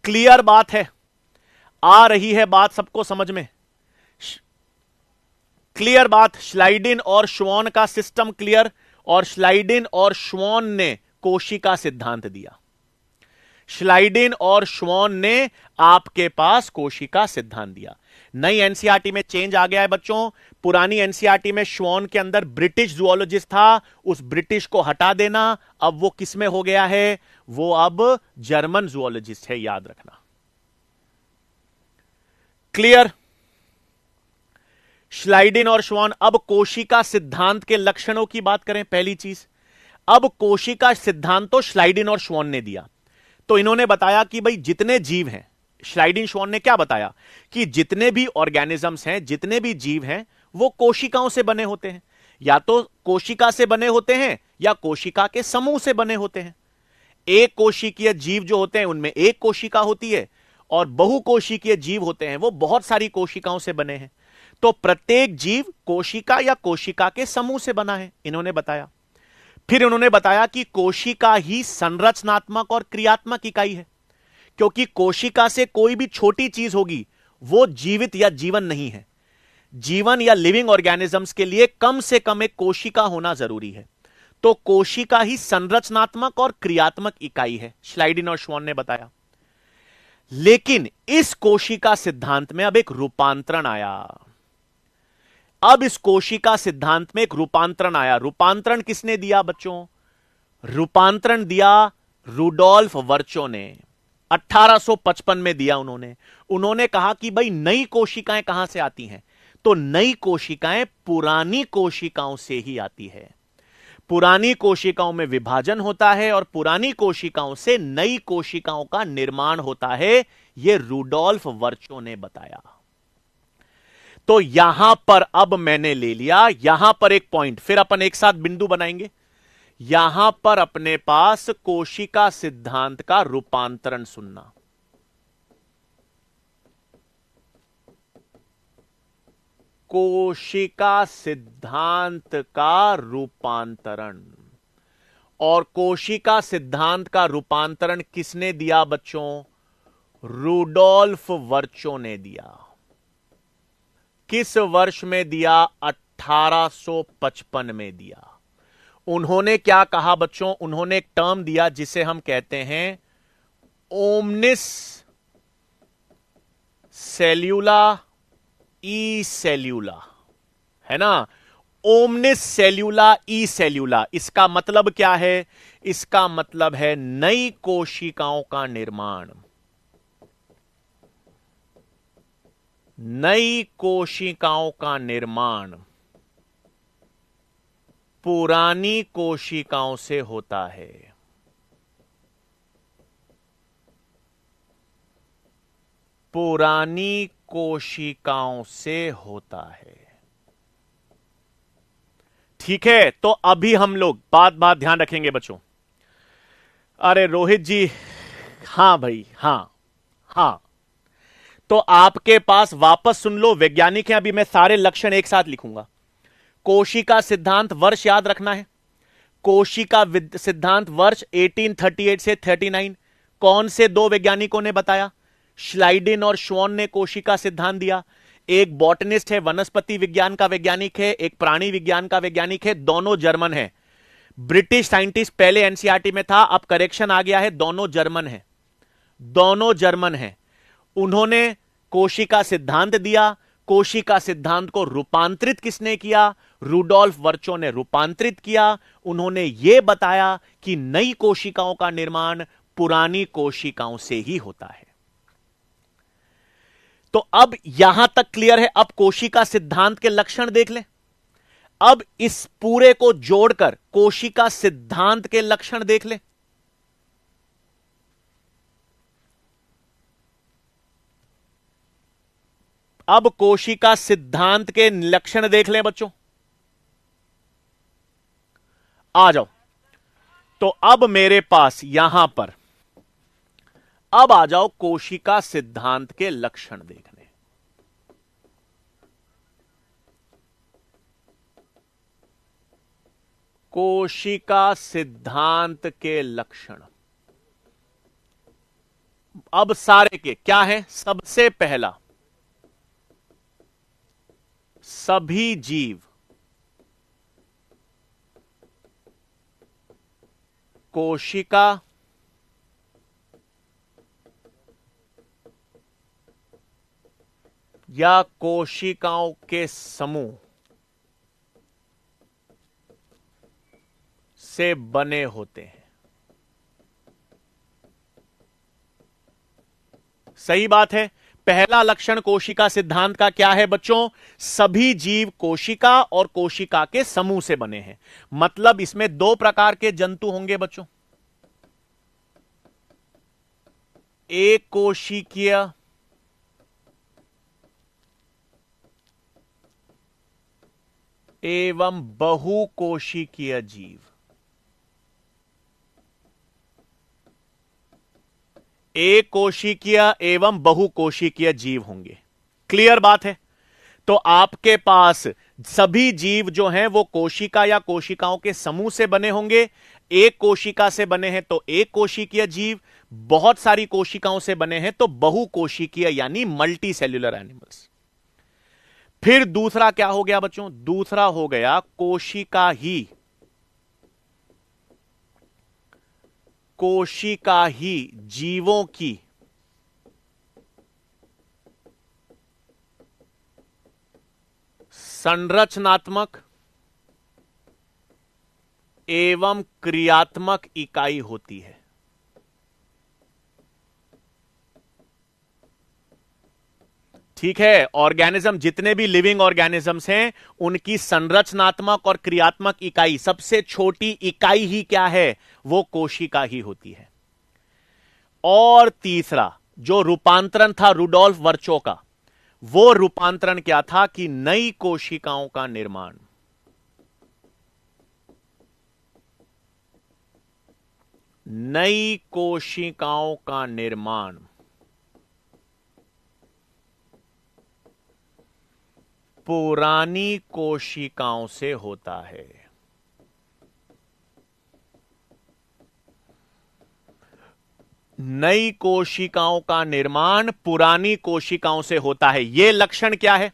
क्लियर बात है? आ रही है बात सबको समझ में? क्लियर बात? श्लाइडिन और श्वान का सिस्टम क्लियर, और श्लाइडिन और श्वान ने कोशिका सिद्धांत दिया। श्लाइडिन और श्वान ने आपके पास कोशिका सिद्धांत दिया। नई एनसीईआरटी में चेंज आ गया है बच्चों। पुरानी एनसीईआरटी में श्वान के अंदर ब्रिटिश जूलॉजिस्ट था, उस ब्रिटिश को हटा देना, अब वो किस में हो गया है, वो अब जर्मन जूलॉजिस्ट है, याद रखना। क्लियर? श्लाइडिन और श्वान। अब कोशिका सिद्धांत के लक्षणों की बात करें। पहली चीज, अब कोशिका सिद्धांत तो श्लाइडिन और श्वान ने दिया। तो इन्होंने बताया कि भाई जितने जीव हैं, श्लाइडिन श्वान ने क्या बताया कि जितने भी ऑर्गेनिजम्स हैं, जितने भी जीव हैं, वो कोशिकाओं से बने होते हैं। या तो कोशिका से बने होते हैं या कोशिका के समूह से बने होते हैं। एक कोशिकीय जीव जो होते हैं उनमें एक कोशिका होती है, और बहुकोशिकीय जीव होते हैं वो बहुत सारी कोशिकाओं से बने हैं। तो प्रत्येक जीव कोशिका या कोशिका के समूह से बना है, इन्होंने बताया। फिर उन्होंने बताया कि कोशिका ही संरचनात्मक और क्रियात्मक इकाई है, क्योंकि कोशिका से कोई भी छोटी चीज होगी वो जीवित या जीवन नहीं है। जीवन या लिविंग ऑर्गेनिजम्स के लिए कम से कम एक कोशिका होना जरूरी है। तो कोशिका ही संरचनात्मक और क्रियात्मक इकाई है, श्लाइडिन और श्वान ने बताया। लेकिन इस कोशिका सिद्धांत में अब एक रूपांतरण आया। अब इस कोशिका सिद्धांत में एक रूपांतरण आया। रूपांतरण किसने दिया बच्चों? रूपांतरण दिया रुडोल्फ वर्चो ने, 1855 में दिया उन्होंने कहा कि भाई नई कोशिकाएं कहां से आती हैं? तो नई कोशिकाएं पुरानी कोशिकाओं से ही आती है। पुरानी कोशिकाओं में विभाजन होता है और पुरानी कोशिकाओं से नई कोशिकाओं का निर्माण होता है, यह रुडोल्फ वर्चो ने बताया। तो यहां पर अब मैंने ले लिया, यहां पर एक पॉइंट, फिर अपन एक साथ बिंदु बनाएंगे। यहां पर अपने पास कोशिका सिद्धांत का रूपांतरण सुनना। कोशिका सिद्धांत का रूपांतरण। और कोशिका सिद्धांत का रूपांतरण किसने दिया बच्चों? रुडोल्फ वर्चो ने दिया। किस वर्ष में दिया? 1855 में दिया। उन्होंने क्या कहा बच्चों? उन्होंने एक टर्म दिया जिसे हम कहते हैं ओमनिस सेल्यूला ई सेल्यूला, है ना? ओमनिस सेल्यूला ई सेल्यूला, इसका मतलब क्या है? इसका मतलब है नई कोशिकाओं का निर्माण। नई कोशिकाओं का निर्माण पुरानी कोशिकाओं से होता है। पुरानी कोशिकाओं से होता है। ठीक है, तो अभी हम लोग बात ध्यान रखेंगे बच्चों। अरे रोहित जी, हां भाई, हां। तो आपके पास वापस सुन लो, वैज्ञानिक हैं, अभी मैं सारे लक्षण एक साथ लिखूंगा। कोशिका सिद्धांत वर्ष याद रखना है। कोशिका सिद्धांत वर्ष 1838 से 39। कौन से दो वैज्ञानिकों ने बताया? श्लाइडिन और श्वान ने कोशिका सिद्धांत दिया। एक बॉटनिस्ट है, वनस्पति विज्ञान का वैज्ञानिक है, एक प्राणी विज्ञान का वैज्ञानिक है, दोनों जर्मन है। ब्रिटिश साइंटिस्ट पहले एनसीईआरटी में था, अब करेक्शन आ गया है, दोनों जर्मन है। दोनों जर्मन है। उन्होंने कोशिका सिद्धांत दिया। कोशिका सिद्धांत को रूपांतरित किसने किया? रुडोल्फ वर्चो ने रूपांतरित किया। उन्होंने यह बताया कि नई कोशिकाओं का निर्माण पुरानी कोशिकाओं से ही होता है। तो अब यहां तक क्लियर है। अब कोशिका सिद्धांत के लक्षण देख लें। अब इस पूरे को जोड़कर कोशिका सिद्धांत के लक्षण देख लें। अब कोशिका सिद्धांत के लक्षण देख लें बच्चों। आ जाओ। तो अब मेरे पास यहां पर, अब आ जाओ कोशिका सिद्धांत के लक्षण देखने। कोशिका सिद्धांत के लक्षण अब सारे के क्या है? सबसे पहला, सभी जीव कोशिका या कोशिकाओं के समूह से बने होते हैं। सही बात है। पहला लक्षण कोशिका सिद्धांत का क्या है बच्चों? सभी जीव कोशिका और कोशिका के समूह से बने हैं। मतलब इसमें दो प्रकार के जंतु होंगे बच्चों, एक कोशिकीय एवं बहुकोशिकीय जीव। एक कोशिकीय एवं बहुकोशिकीय जीव होंगे। क्लियर बात है। तो आपके पास सभी जीव जो हैं वो कोशिका या कोशिकाओं के समूह से बने होंगे। एक कोशिका से बने हैं तो एक कोशिकीय जीव, बहुत सारी कोशिकाओं से बने हैं तो बहुकोशिकीय यानी मल्टी सेल्यूलर एनिमल्स। फिर दूसरा क्या हो गया बच्चों? दूसरा हो गया कोशिका ही जीवों की संरचनात्मक एवं क्रियात्मक इकाई होती है। ठीक है। ऑर्गेनिज्म, जितने भी लिविंग ऑर्गेनिजम्स हैं, उनकी संरचनात्मक और क्रियात्मक इकाई, सबसे छोटी इकाई ही क्या है? वो कोशिका ही होती है। और तीसरा जो रूपांतरण था रुडोल्फ वर्चो का, वो रूपांतरण क्या था कि नई कोशिकाओं का निर्माण। नई कोशिकाओं का निर्माण पुरानी कोशिकाओं से होता है। नई कोशिकाओं का निर्माण पुरानी कोशिकाओं से होता है। यह लक्षण क्या है?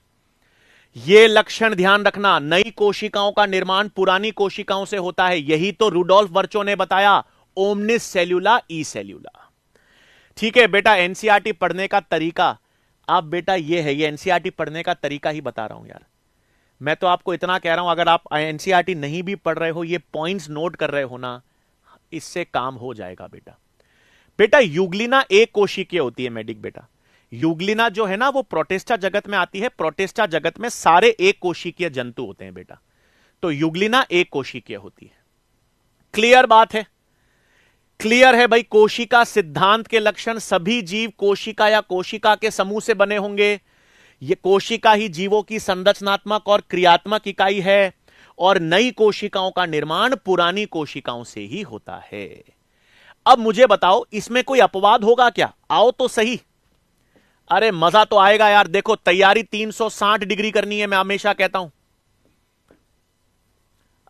यह लक्षण ध्यान रखना, नई कोशिकाओं का निर्माण पुरानी कोशिकाओं से होता है। यही तो रुडोल्फ वर्चो ने बताया, ओमनिस सेल्यूला ई सेल्यूला। ठीक है बेटा, एनसीईआरटी पढ़ने का तरीका, आप बेटा ये है, ये एनसीईआरटी पढ़ने का तरीका ही बता रहा हूं यार। मैं तो आपको इतना कह रहा हूं, अगर आप एनसीईआरटी नहीं भी पढ़ रहे हो, ये पॉइंट्स नोट कर रहे हो ना, इससे काम हो जाएगा बेटा। बेटा यूग्लिना एक कोशिकीय होती है मेडिक बेटा। यूग्लिना जो है ना वो प्रोटिस्टा जगत में आती है। प्रोटिस्टा जगत में सारे एक कोशिकीय जंतु होते हैं बेटा, तो यूग्लिना एक कोशिकीय होती है। क्लियर बात है? क्लियर है भाई। कोशिका सिद्धांत के लक्षण, सभी जीव कोशिका या कोशिका के समूह से बने होंगे। यह कोशिका ही जीवों की संरचनात्मक और क्रियात्मक इकाई है, और नई कोशिकाओं का निर्माण पुरानी कोशिकाओं से ही होता है। अब मुझे बताओ, इसमें कोई अपवाद होगा क्या? आओ तो सही। अरे मजा तो आएगा यार। देखो, तैयारी 360 डिग्री करनी है, मैं हमेशा कहता हूं।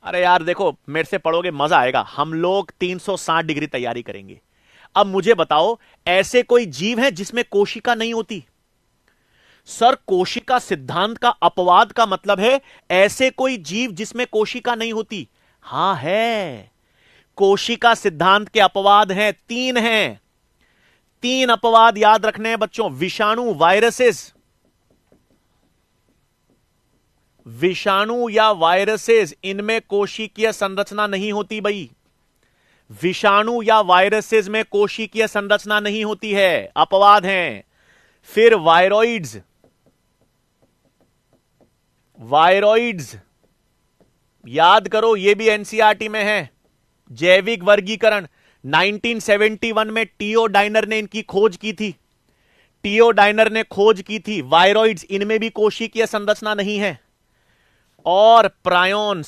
अरे यार देखो, मेरे से पढ़ोगे मजा आएगा। हम लोग 360 डिग्री तैयारी करेंगे। अब मुझे बताओ, ऐसे कोई जीव है जिसमें कोशिका नहीं होती? सर, कोशिका सिद्धांत का अपवाद का मतलब है ऐसे कोई जीव जिसमें कोशिका नहीं होती। हां है, कोशिका सिद्धांत के अपवाद हैं, 3 हैं। 3 अपवाद याद रखने हैं बच्चों। विषाणु, वायरसेस, विषाणु या वायरसेस, इनमें कोशिकीय संरचना नहीं होती भाई। विषाणु या वायरसेस में कोशिकीय संरचना नहीं होती है, अपवाद हैं। फिर वायरॉइड्स, वायरॉइड्स याद करो, यह भी एनसीईआरटी में है। जैविक वर्गीकरण 1971 में टीओ डाइनर ने इनकी खोज की थी। टीओ डाइनर ने खोज की थी वायरॉइड्स, इनमें भी कोशिकीय संरचना नहीं है। और प्रायोन्स,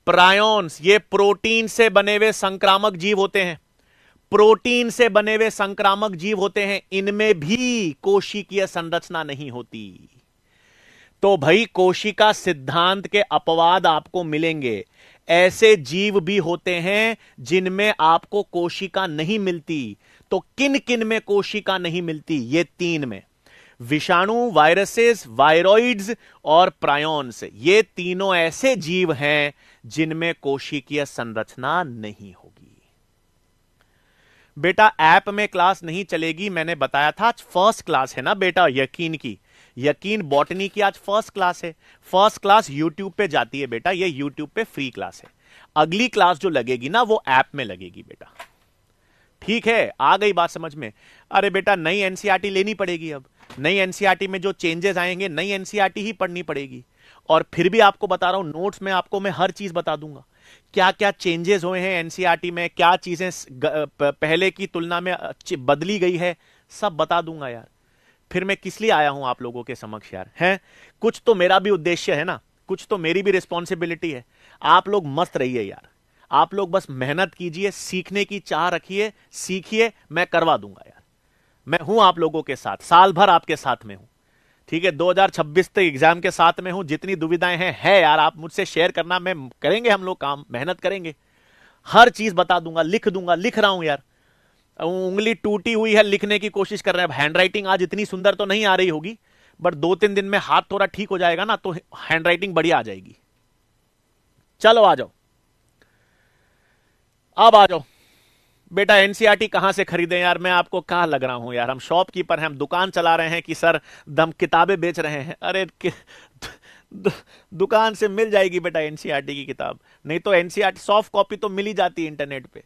प्रायोन्स ये प्रोटीन से बने हुए संक्रामक जीव होते हैं। प्रोटीन से बने हुए संक्रामक जीव होते हैं, इनमें भी कोशिकीय संरचना नहीं होती। तो भाई कोशिका सिद्धांत के अपवाद आपको मिलेंगे। ऐसे जीव भी होते हैं जिनमें आपको कोशिका नहीं मिलती। तो किन किन में कोशिका नहीं मिलती? ये 3 में, विषाणु, वायरसेस, वायरॉइड्स और प्रायोन्स, ये तीनों ऐसे जीव हैं जिनमें कोशिकीय संरचना नहीं होगी। बेटा ऐप में क्लास नहीं चलेगी, मैंने बताया था। आज फर्स्ट क्लास है ना बेटा यकीन की, यकीन बॉटनी की आज फर्स्ट क्लास है। फर्स्ट क्लास यूट्यूब पे जाती है बेटा, ये यूट्यूब पे फ्री क्लास है। अगली क्लास जो लगेगी ना वो ऐप में लगेगी बेटा। ठीक है, आ गई बात समझ में? अरे बेटा नई एनसीईआरटी लेनी पड़ेगी। अब नई एनसीईआरटी में जो चेंजेस आएंगे नई एनसीईआरटी ही पढ़नी पड़ेगी। और फिर भी आपको बता रहा हूं, नोट्स में आपको मैं हर चीज बता दूंगा, क्या क्या चेंजेस हुए हैं एनसीईआरटी में, क्या चीजें पहले की तुलना में बदली गई है, सब बता दूंगा यार। फिर मैं किस लिए आया हूं आप लोगों के समक्ष यार? है कुछ तो मेरा भी उद्देश्य है ना, कुछ तो मेरी भी रिस्पॉन्सिबिलिटी है। आप लोग मस्त रहिए यार, आप लोग बस मेहनत कीजिए, सीखने की चाह रखिए, सीखिए, मैं करवा दूंगा यार। मैं हूं आप लोगों के साथ, साल भर आपके साथ में हूं। ठीक है, 2026 तक एग्जाम के साथ में हूं। जितनी दुविधाएं हैं है यार, आप मुझसे शेयर करना, मैं करेंगे, हम लोग काम मेहनत करेंगे, हर चीज बता दूंगा, लिख दूंगा, लिख रहा हूं यार। उंगली टूटी हुई है, लिखने की कोशिश कर रहे हैं। हैंड राइटिंग आज इतनी सुंदर तो नहीं आ रही होगी, बट 2-3 दिन में हाथ थोड़ा ठीक हो जाएगा ना, तो हैंड राइटिंग बढ़िया आ जाएगी। चलो आ जाओ, अब आ जाओ बेटा। एनसीईआरटी कहां से खरीदें यार? मैं आपको कहां लग रहा हूं यार? हम शॉपकीपर हैं, हम दुकान चला रहे हैं कि सर दम किताबें बेच रहे हैं? अरे दुकान से मिल जाएगी बेटा एनसीईआरटी की किताब। नहीं तो एनसीईआरटी सॉफ्ट कॉपी तो मिल ही जाती है इंटरनेट पे।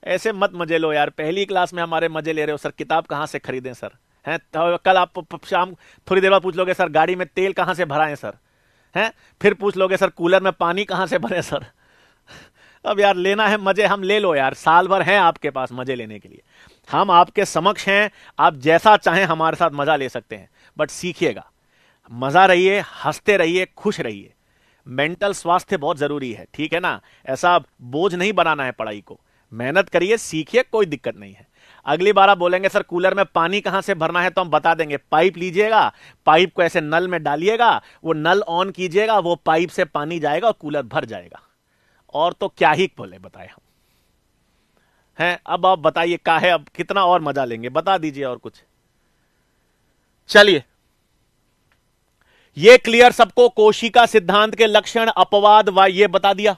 ऐसे मत मजे लो यार, पहली क्लास में हमारे मजे ले रहे हो। सर किताब कहां से खरीदें सर? हैं तो कल आप शाम थोड़ी देर बाद पूछ लोगे सर गाड़ी में तेल कहां से भराएं सर? हैं फिर पूछ लोगे सर कूलर में पानी कहां से भरें सर? अब यार लेना है मजे, हम ले लो यार, साल भर हैं आपके पास मजे लेने के लिए। हम आपके समक्ष हैं, आप जैसा चाहें हमारे साथ मजा ले सकते हैं, बट सीखिएगा, मजा रहिए, हंसते रहिए, खुश रहिए। मेंटल स्वास्थ्य बहुत जरूरी है, ठीक है ना? ऐसा बोझ नहीं बनाना है पढ़ाई को। मेहनत करिए, सीखिए, कोई दिक्कत नहीं है। अगली बार आप बोलेंगे सर कूलर में पानी कहां से भरना है, तो हम बता देंगे। पाइप लीजिएगा, पाइप को ऐसे नल में डालिएगा, वो नल ऑन कीजिएगा, वो पाइप से पानी जाएगा और कूलर भर जाएगा। और तो क्या ही बोले बताए हम हैं। अब आप बताइए क्या है, अब कितना और मजा लेंगे, बता दीजिए और कुछ। चलिए, ये क्लियर सबको? कोशिका सिद्धांत के लक्षण, अपवाद व ये बता दिया।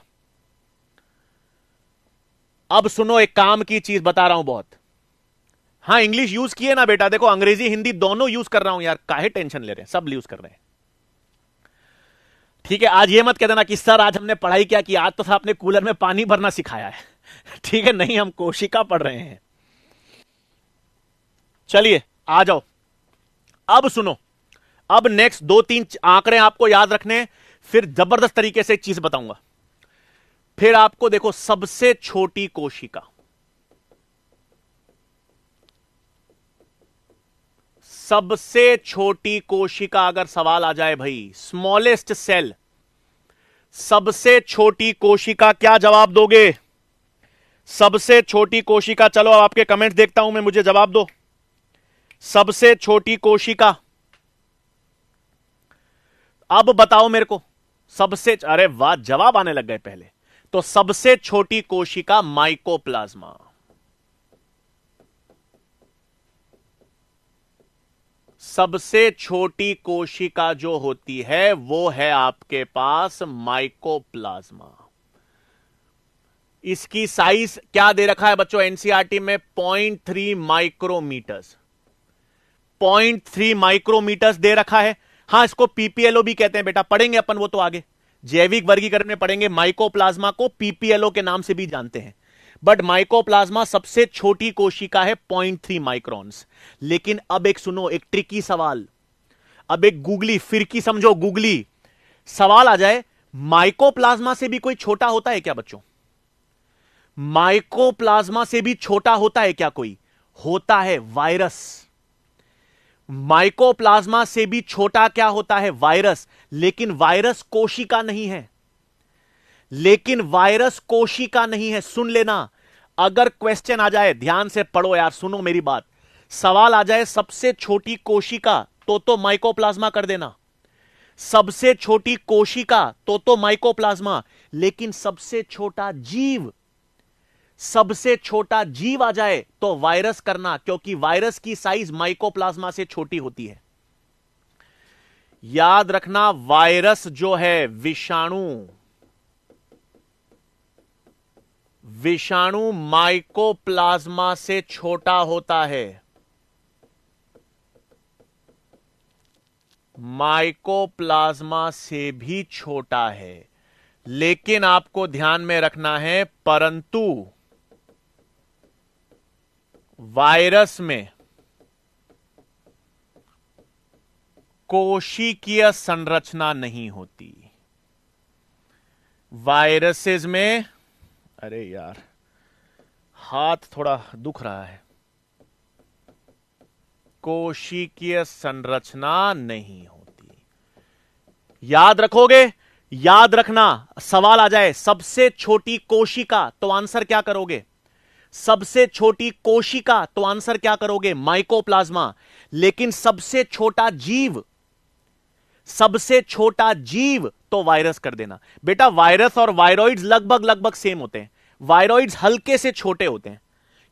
अब सुनो, एक काम की चीज बता रहा हूं बहुत। हाँ इंग्लिश यूज किए ना बेटा, देखो अंग्रेजी हिंदी दोनों यूज कर रहा हूं यार, काहे टेंशन ले रहे हैं, सब यूज कर रहे हैं। ठीक है, आज ये मत कह देना कि सर आज हमने पढ़ाई क्या की, आज तो सर आपने कूलर में पानी भरना सिखाया है। ठीक है, नहीं, हम कोशिका पढ़ रहे हैं। चलिए आ जाओ, अब सुनो। अब नेक्स्ट 2-3 आंकड़े आपको याद रखने, फिर जबरदस्त तरीके से एक चीज बताऊंगा। फिर आपको देखो, सबसे छोटी कोशिका, सबसे छोटी कोशिका अगर सवाल आ जाए भाई, स्मॉलेस्ट सेल, सबसे छोटी कोशिका, क्या जवाब दोगे? सबसे छोटी कोशिका, चलो आपके कमेंट देखता हूं मैं, मुझे जवाब दो। सबसे छोटी कोशिका, अब बताओ मेरे को। सबसे, अरे वाह, जवाब आने लग गए पहले। तो सबसे छोटी कोशिका माइकोप्लाज्मा। सबसे छोटी कोशिका जो होती है वो है आपके पास माइकोप्लाज्मा। इसकी साइज क्या दे रखा है बच्चों एनसीईआरटी में? 0.3 माइक्रोमीटर्स। 0.3 माइक्रोमीटर्स दे रखा है। हां, इसको पीपीएलओ भी कहते हैं बेटा, पढ़ेंगे अपन वो तो आगे, जैविक वर्गीकरण में पढ़ेंगे। माइकोप्लाज्मा को पीपीएलओ के नाम से भी जानते हैं, बट माइकोप्लाज्मा सबसे छोटी कोशिका है, 0.3 माइक्रॉन्स। लेकिन अब एक सुनो, एक ट्रिकी सवाल, अब एक गूगली फिरकी समझो, गूगली सवाल आ जाए, माइकोप्लाज्मा से भी कोई छोटा होता है क्या बच्चों? माइकोप्लाज्मा से भी छोटा होता है क्या कोई? होता है, वायरस। माइकोप्लाज्मा से भी छोटा क्या होता है? वायरस। लेकिन वायरस कोशिका नहीं है, लेकिन वायरस कोशिका नहीं है। सुन लेना, अगर क्वेश्चन आ जाए, ध्यान से पढ़ो यार, सुनो मेरी बात, सवाल आ जाए सबसे छोटी कोशिका, तो माइकोप्लाज्मा कर देना। सबसे छोटी कोशिका तो माइकोप्लाज्मा, लेकिन सबसे छोटा जीव, सबसे छोटा जीव आ जाए तो वायरस करना, क्योंकि वायरस की साइज माइकोप्लाज्मा से छोटी होती है। याद रखना, वायरस जो है, विषाणु, विषाणु माइकोप्लाज्मा से छोटा होता है, माइकोप्लाज्मा से भी छोटा है, लेकिन आपको ध्यान में रखना है परंतु वायरस में कोशिकीय संरचना नहीं होती। वायरसेस में, अरे यार हाथ थोड़ा दुख रहा है, कोशिकीय संरचना नहीं होती। याद रखोगे? याद रखना, सवाल आ जाए सबसे छोटी कोशिका तो आंसर क्या करोगे? सबसे छोटी कोशिका तो आंसर क्या करोगे? माइकोप्लाज्मा। लेकिन सबसे छोटा जीव, सबसे छोटा जीव तो वायरस कर देना। बेटा वायरस और वायरॉइड्स लगभग लगभग सेम होते हैं। वायरॉइड्स हल्के से छोटे होते हैं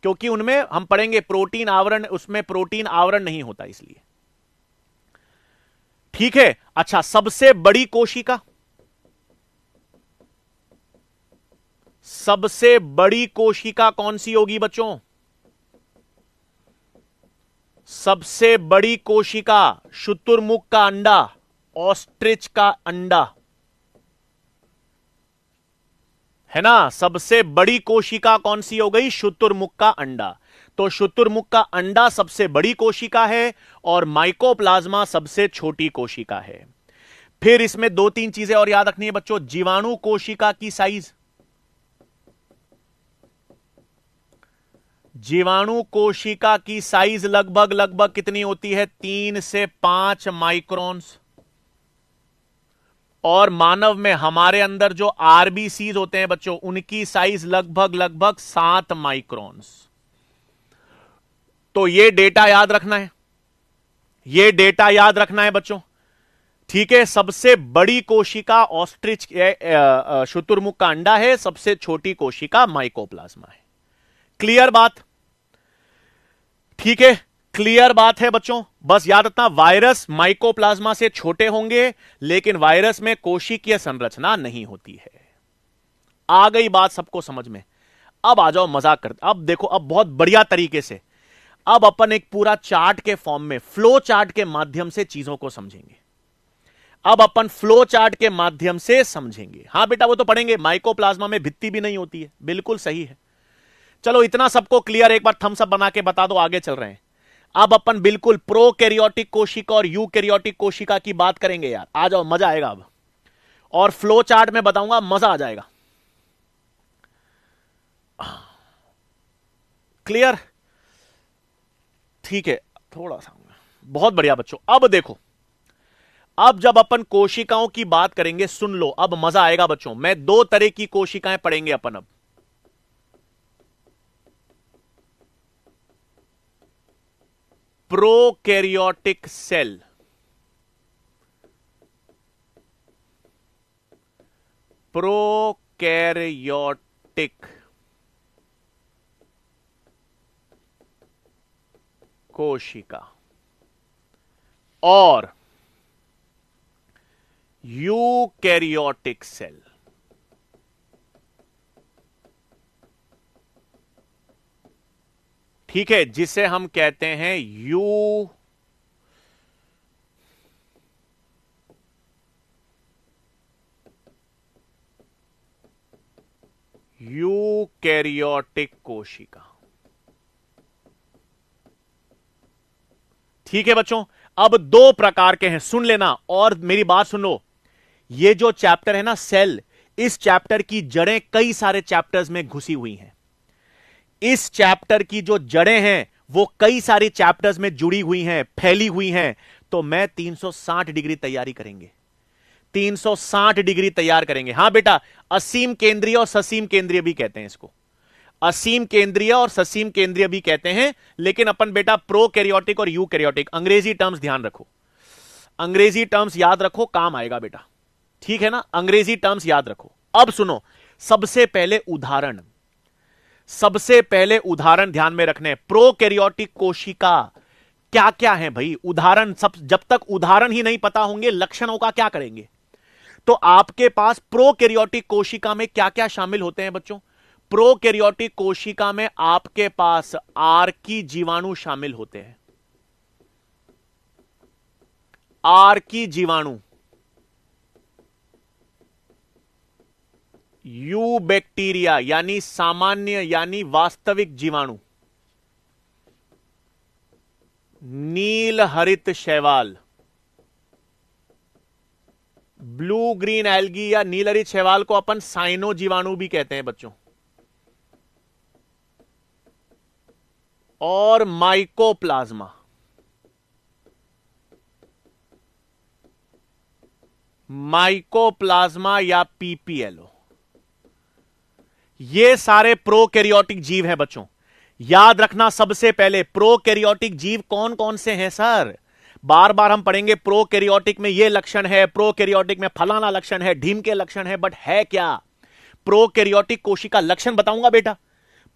क्योंकि उनमें हम पढ़ेंगे प्रोटीन आवरण, उसमें प्रोटीन आवरण नहीं होता इसलिए। ठीक है। अच्छा, सबसे बड़ी कोशिका, सबसे बड़ी कोशिका कौन सी होगी बच्चों? सबसे बड़ी कोशिका शुतुरमुर्ग का अंडा, ऑस्ट्रिच का अंडा, है ना। सबसे बड़ी कोशिका कौन सी हो गई? शुतुरमुर्ग का अंडा। तो शुतुरमुर्ग का अंडा सबसे बड़ी कोशिका है और माइकोप्लाज्मा सबसे छोटी कोशिका है। फिर इसमें दो तीन चीजें और याद रखनी है बच्चों। जीवाणु कोशिका की साइज, जीवाणु कोशिका की साइज लगभग लगभग कितनी होती है? 3 से 5 माइक्रोन्स। और मानव में हमारे अंदर जो आरबीसीज होते हैं बच्चों, उनकी साइज लगभग लगभग 7 माइक्रोन्स। तो ये डेटा याद रखना है, ये डेटा याद रखना है बच्चों। ठीक है। सबसे बड़ी कोशिका ऑस्ट्रिच शुतुरमुर्ग का अंडा है, सबसे छोटी कोशिका माइकोप्लाज्मा है। क्लियर बात? ठीक है, क्लियर बात है बच्चों। बस याद रखना, वायरस माइकोप्लाज्मा से छोटे होंगे लेकिन वायरस में कोशिकीय संरचना नहीं होती है। आ गई बात सबको समझ में? अब आ जाओ, मजाक करते। अब देखो, अब बहुत बढ़िया तरीके से अब अपन एक पूरा चार्ट के फॉर्म में, फ्लो चार्ट के माध्यम से चीजों को समझेंगे। अब अपन फ्लो चार्ट के माध्यम से समझेंगे। हां बेटा, वो तो पढ़ेंगे, माइकोप्लाज्मा में भित्ति भी नहीं होती है। बिल्कुल सही है। चलो, इतना सबको क्लियर? एक बार थम्स अप बना के बता दो, आगे चल रहे हैं। अब अपन बिल्कुल प्रोकैरियोटिक कोशिका और यूकैरियोटिक कोशिका की बात करेंगे यार। आ जाओ, मजा आएगा अब। और फ्लो चार्ट में बताऊंगा, मजा आ जाएगा। क्लियर? ठीक है, थोड़ा सा। बहुत बढ़िया बच्चों। अब देखो, अब जब अपन कोशिकाओं की बात करेंगे, सुन लो, अब मजा आएगा बच्चों। मैं दो तरह की कोशिकाएं पढ़ेंगे अपन अब। प्रोकैरियोटिक सेल, प्रोकैरियोटिक कोशिका और यूकैरियोटिक सेल। ठीक है, जिसे हम कहते हैं यूकैरियोटिक कोशिका। ठीक है बच्चों। अब दो प्रकार के हैं, सुन लेना और मेरी बात सुन लो। ये जो चैप्टर है ना सेल, इस चैप्टर की जड़ें कई सारे चैप्टर्स में घुसी हुई हैं। इस चैप्टर की जो जड़ें हैं वो कई सारी चैप्टर्स में जुड़ी हुई हैं, फैली हुई हैं। तो मैं 360 डिग्री तैयारी करेंगे, 360 डिग्री तैयार करेंगे। हां बेटा, असीम केंद्रीय और ससीम केंद्रीय भी कहते हैं इसको, असीम केंद्रीय और ससीम केंद्रीय भी कहते हैं। लेकिन अपन बेटा प्रोकैरियोटिक और यूकैरियोटिक, अंग्रेजी टर्म्स ध्यान रखो, अंग्रेजी टर्म्स याद रखो, काम आएगा बेटा। ठीक है ना, अंग्रेजी टर्म्स याद रखो। अब सुनो, सबसे पहले उदाहरण, सबसे पहले उदाहरण ध्यान में रखने। प्रोकैरियोटिक कोशिका क्या क्या है भाई? उदाहरण सब, जब तक उदाहरण ही नहीं पता होंगे लक्षणों का क्या करेंगे? तो आपके पास प्रोकैरियोटिक कोशिका में क्या क्या शामिल होते हैं बच्चों? प्रोकैरियोटिक कोशिका में आपके पास आर्की जीवाणु शामिल होते हैं। आर्की जीवाणु, यू बैक्टीरिया यानी सामान्य यानी वास्तविक जीवाणु, नील हरित शैवाल, ब्लू ग्रीन एल्गी या नील हरित शैवाल को अपन साइनो जीवाणु भी कहते हैं बच्चों, और माइकोप्लाज्मा, माइकोप्लाज्मा या पीपीएलओ, ये सारे प्रोकैरियोटिक जीव हैं बच्चों। याद रखना सबसे पहले प्रोकैरियोटिक जीव कौन कौन से हैं सर, बार बार हम पढ़ेंगे प्रोकैरियोटिक में ये लक्षण है, प्रोकैरियोटिक में फलाना लक्षण है, ढीम के लक्षण है, बट है क्या? प्रोकैरियोटिक कोशिका लक्षण बताऊंगा बेटा,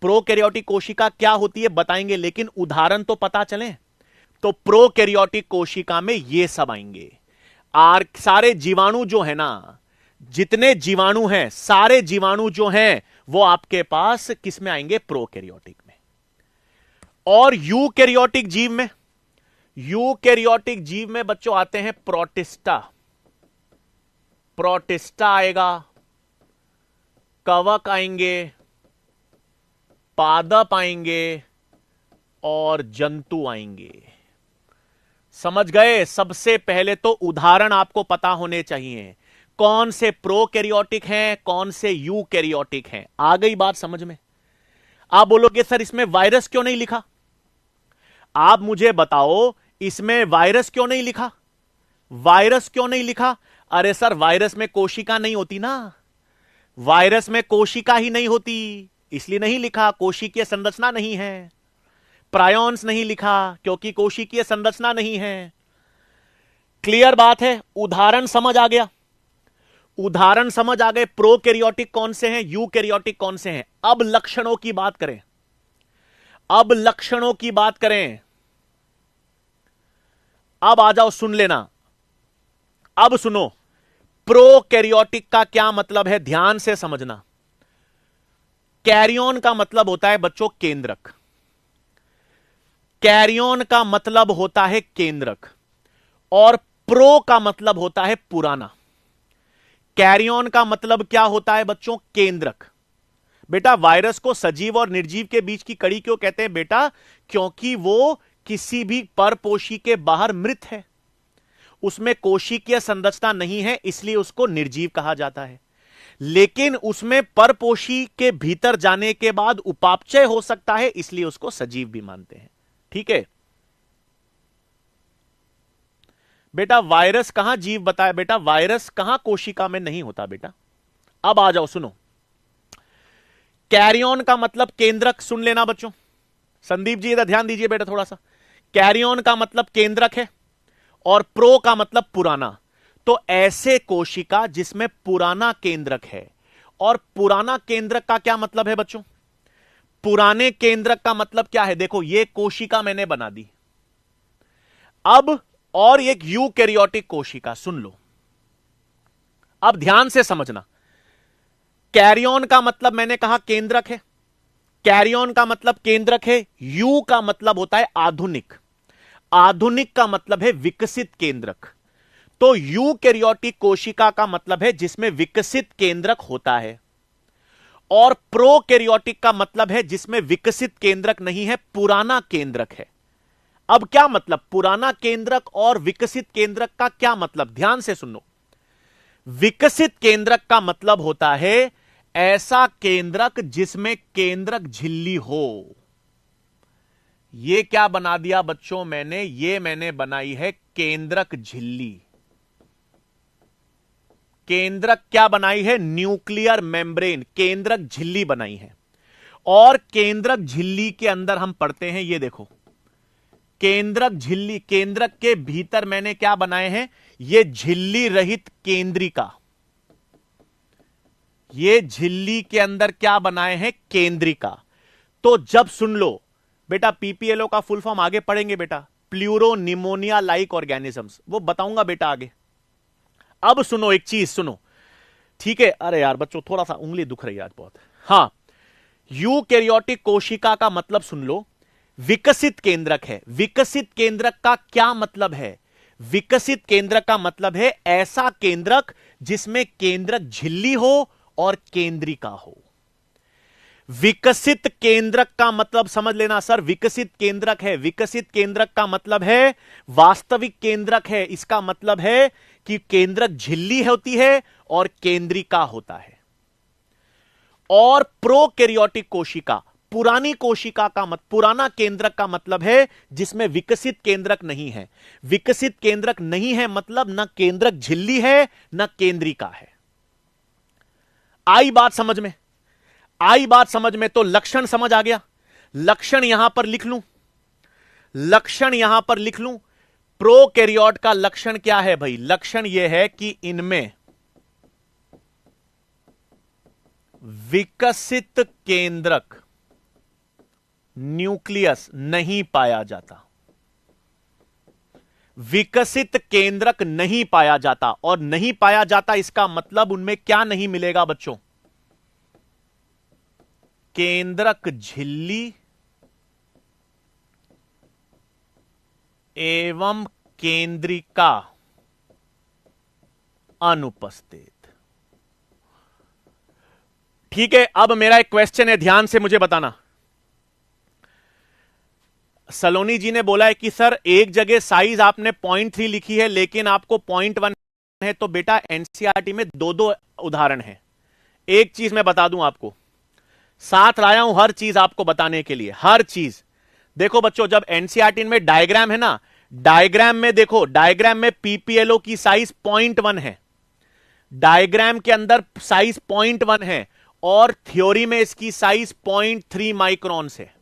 प्रोकैरियोटिक कोशिका क्या होती है बताएंगे, लेकिन उदाहरण तो पता चले। तो प्रोकैरियोटिक कोशिका में ये सब आएंगे। सारे जीवाणु जो है ना, जितने जीवाणु हैं, सारे जीवाणु जो हैं वो आपके पास किस में आएंगे? प्रोकैरियोटिक में। और यूकैरियोटिक जीव में, यूकैरियोटिक जीव में बच्चों आते हैं प्रोटिस्टा, प्रोटिस्टा आएगा, कवक आएंगे, पादप आएंगे और जंतु आएंगे। समझ गए? सबसे पहले तो उदाहरण आपको पता होने चाहिए, कौन से प्रोकैरियोटिक हैं, कौन से यूकैरियोटिक हैं। आ गई बात समझ में? आप बोलोगे सर इसमें वायरस क्यों नहीं लिखा? आप मुझे बताओ इसमें वायरस क्यों नहीं लिखा? वायरस क्यों नहीं लिखा? अरे सर वायरस में कोशिका नहीं होती ना, वायरस में कोशिका ही नहीं होती, इसलिए नहीं लिखा, कोशिकीय संरचना नहीं है। प्रायोन्स नहीं लिखा क्योंकि कोशिकीय संरचना नहीं है। क्लियर बात है? उदाहरण समझ आ गया? उदाहरण समझ आ गए? प्रोकैरियोटिक कौन से हैं, यूकैरियोटिक कौन से हैं। अब लक्षणों की बात करें, अब लक्षणों की बात करें। अब आ जाओ, सुन लेना, अब सुनो, प्रोकैरियोटिक का क्या मतलब है, ध्यान से समझना। कैरियन का मतलब होता है बच्चों केंद्रक, कैरियन का मतलब होता है केंद्रक, और प्रो का मतलब होता है पुराना। कैरियन का मतलब क्या होता है बच्चों? केंद्रक। बेटा वायरस को सजीव और निर्जीव के बीच की कड़ी क्यों कहते हैं बेटा? क्योंकि वो किसी भी परपोषी के बाहर मृत है, उसमें कोशिकीय संरचना नहीं है, इसलिए उसको निर्जीव कहा जाता है। लेकिन उसमें परपोषी के भीतर जाने के बाद उपापचय हो सकता है, इसलिए उसको सजीव भी मानते हैं। ठीक है बेटा, वायरस कहां जीव बताया बेटा? वायरस कहां कोशिका में नहीं होता बेटा। अब आ जाओ, सुनो, कैरियन का मतलब केंद्रक, सुन लेना बच्चों। संदीप जी इधर ध्यान दीजिए बेटा थोड़ा सा। कैरियन का मतलब केंद्रक है और प्रो का मतलब पुराना। तो ऐसे कोशिका जिसमें पुराना केंद्रक है, और पुराना केंद्रक का क्या मतलब है बच्चों? पुराने केंद्रक का मतलब क्या है? देखो ये कोशिका मैंने बना दी, अब और एक यूकैरियोटिक कोशिका, सुन लो, अब ध्यान से समझना। कैरियन का मतलब मैंने कहा केंद्रक है, कैरियन का मतलब केंद्रक है, यू का मतलब होता है आधुनिक, आधुनिक का मतलब है विकसित केंद्रक। तो यूकैरियोटिक कोशिका का मतलब है जिसमें विकसित केंद्रक होता है, और प्रोकैरियोटिक का मतलब है जिसमें विकसित केंद्रक नहीं है, पुराना केंद्रक है। अब क्या मतलब पुराना केंद्रक और विकसित केंद्रक का क्या मतलब? ध्यान से सुनो। विकसित केंद्रक का मतलब होता है ऐसा केंद्रक जिसमें केंद्रक झिल्ली हो। यह क्या बना दिया बच्चों मैंने? ये मैंने बनाई है केंद्रक झिल्ली। केंद्रक क्या बनाई है? न्यूक्लियर मेम्ब्रेन, केंद्रक झिल्ली बनाई है। और केंद्रक झिल्ली के अंदर हम पढ़ते हैं, ये देखो केंद्रक झिल्ली, केंद्रक के भीतर मैंने क्या बनाए हैं? ये झिल्ली रहित केंद्रिका। ये झिल्ली के अंदर क्या बनाए हैं? केंद्रिका। तो जब सुन लो बेटा, पीपीएलओ का फुल फॉर्म आगे पढ़ेंगे बेटा, प्लूरो निमोनिया लाइक ऑर्गेनिजम्स, वो बताऊंगा बेटा आगे। अब सुनो एक चीज सुनो, ठीक है? अरे यार बच्चों थोड़ा सा उंगली दुख रही है आज बहुत। हां, यूकैरियोटिक कोशिका का मतलब सुन लो, विकसित केंद्रक है। विकसित केंद्रक का क्या मतलब है? विकसित केंद्रक का मतलब है ऐसा केंद्रक जिसमें केंद्रक झिल्ली हो और केंद्रिका हो। विकसित केंद्रक का मतलब समझ लेना सर, विकसित केंद्रक है। विकसित केंद्रक का मतलब है वास्तविक केंद्रक है। इसका मतलब है कि केंद्रक झिल्ली होती है और केंद्रिका होता है। और प्रोकैरियोटिक कोशिका, पुरानी कोशिका का पुराना केंद्रक का मतलब है जिसमें विकसित केंद्रक नहीं है। विकसित केंद्रक नहीं है मतलब ना केंद्रक झिल्ली है ना केंद्रिका है। आई बात समझ में? आई बात समझ में? तो लक्षण समझ आ गया। लक्षण यहां पर लिख लूं, लक्षण यहां पर लिख लूं। प्रोकैरियोट का लक्षण क्या है भाई? लक्षण यह है कि इनमें विकसित केंद्रक न्यूक्लियस नहीं पाया जाता। विकसित केंद्रक नहीं पाया जाता, और नहीं पाया जाता इसका मतलब उनमें क्या नहीं मिलेगा बच्चों? केंद्रक झिल्ली एवं केंद्रिका अनुपस्थित। ठीक है, अब मेरा एक क्वेश्चन है, ध्यान से मुझे बताना। सलोनी जी ने बोला है कि सर एक जगह साइज आपने 0.3 लिखी है लेकिन आपको 0.1 है। तो बेटा एनसीईआरटी में दो दो उदाहरण है। एक चीज मैं बता दूं आपको, साथ लाया हूं हर चीज आपको बताने के लिए, हर चीज। देखो बच्चों, जब एनसीईआरटी में डायग्राम है ना, डायग्राम में देखो, डायग्राम में पीपीएलओ की साइज 0.1 है। डायग्राम के अंदर साइज 0.1 है और थ्योरी में इसकी साइज 0.3 माइक्रोन है।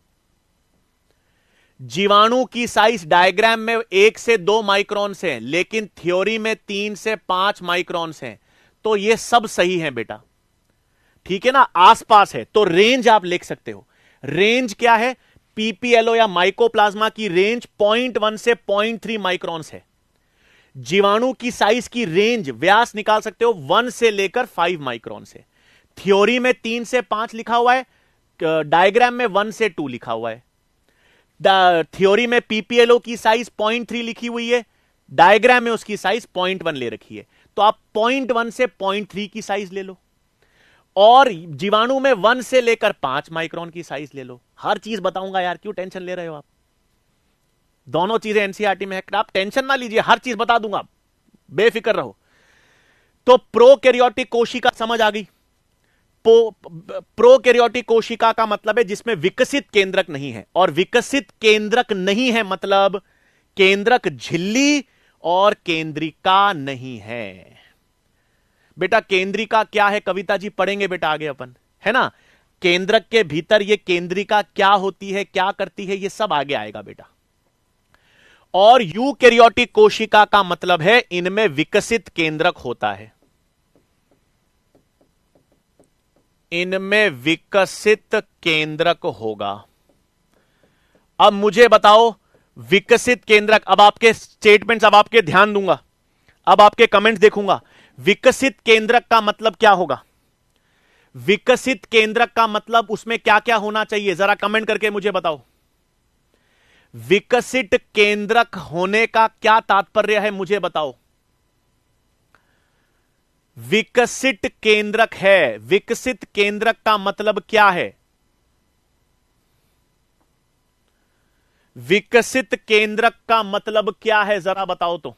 जीवाणु की साइज डायग्राम में 1 से 2 माइक्रोन है लेकिन थ्योरी में 3 से 5 माइक्रोन है। तो ये सब सही है बेटा, ठीक है ना, आसपास है। तो रेंज आप लिख सकते हो। रेंज क्या है? पीपीएलओ या माइकोप्लाज्मा की रेंज 0.1 से 0.3 माइक्रोन है। जीवाणु की साइज की रेंज, व्यास निकाल सकते हो 1 से लेकर 5 माइक्रोन से। थ्योरी में 3 से 5 लिखा हुआ है, डायग्राम में 1 से 2 लिखा हुआ है। थ्योरी में पीपीएलओ की साइज 0.3 लिखी हुई है, डायग्राम में उसकी साइज 0.1 ले रखी है। तो आप 0.1 से 0.3 की साइज ले लो और जीवाणु में 1 से लेकर 5 माइक्रोन की साइज ले लो। हर चीज बताऊंगा यार, क्यों टेंशन ले रहे हो आप? दोनों चीजें एनसीईआरटी में है, आप टेंशन ना लीजिए, हर चीज बता दूंगा, बेफिक्र रहो। तो प्रोकैरियोटिक कोशिका समझ आ गई। प्रोकैरियोटिक कोशिका का मतलब है जिसमें विकसित केंद्रक नहीं है, और विकसित केंद्रक नहीं है मतलब केंद्रक झिल्ली और केंद्रिका नहीं है। बेटा केंद्रिका क्या है कविता जी, पढ़ेंगे बेटा आगे अपन, है ना। केंद्रक के भीतर ये केंद्रिका क्या होती है, क्या करती है, ये सब आगे आएगा बेटा। और यूकैरियोटिक कोशिका का मतलब है इनमें विकसित केंद्रक होता है, इनमें विकसित केंद्रक होगा। अब मुझे बताओ विकसित केंद्रक, अब आपके स्टेटमेंट्स, अब आपके ध्यान दूंगा, अब आपके कमेंट्स देखूंगा। विकसित केंद्रक का मतलब क्या होगा? विकसित केंद्रक का मतलब उसमें क्या क्या होना चाहिए, जरा कमेंट करके मुझे बताओ। विकसित केंद्रक होने का क्या तात्पर्य है, मुझे बताओ। विकसित केंद्रक है, विकसित केंद्रक का मतलब क्या है? विकसित केंद्रक का मतलब क्या है, जरा बताओ तो।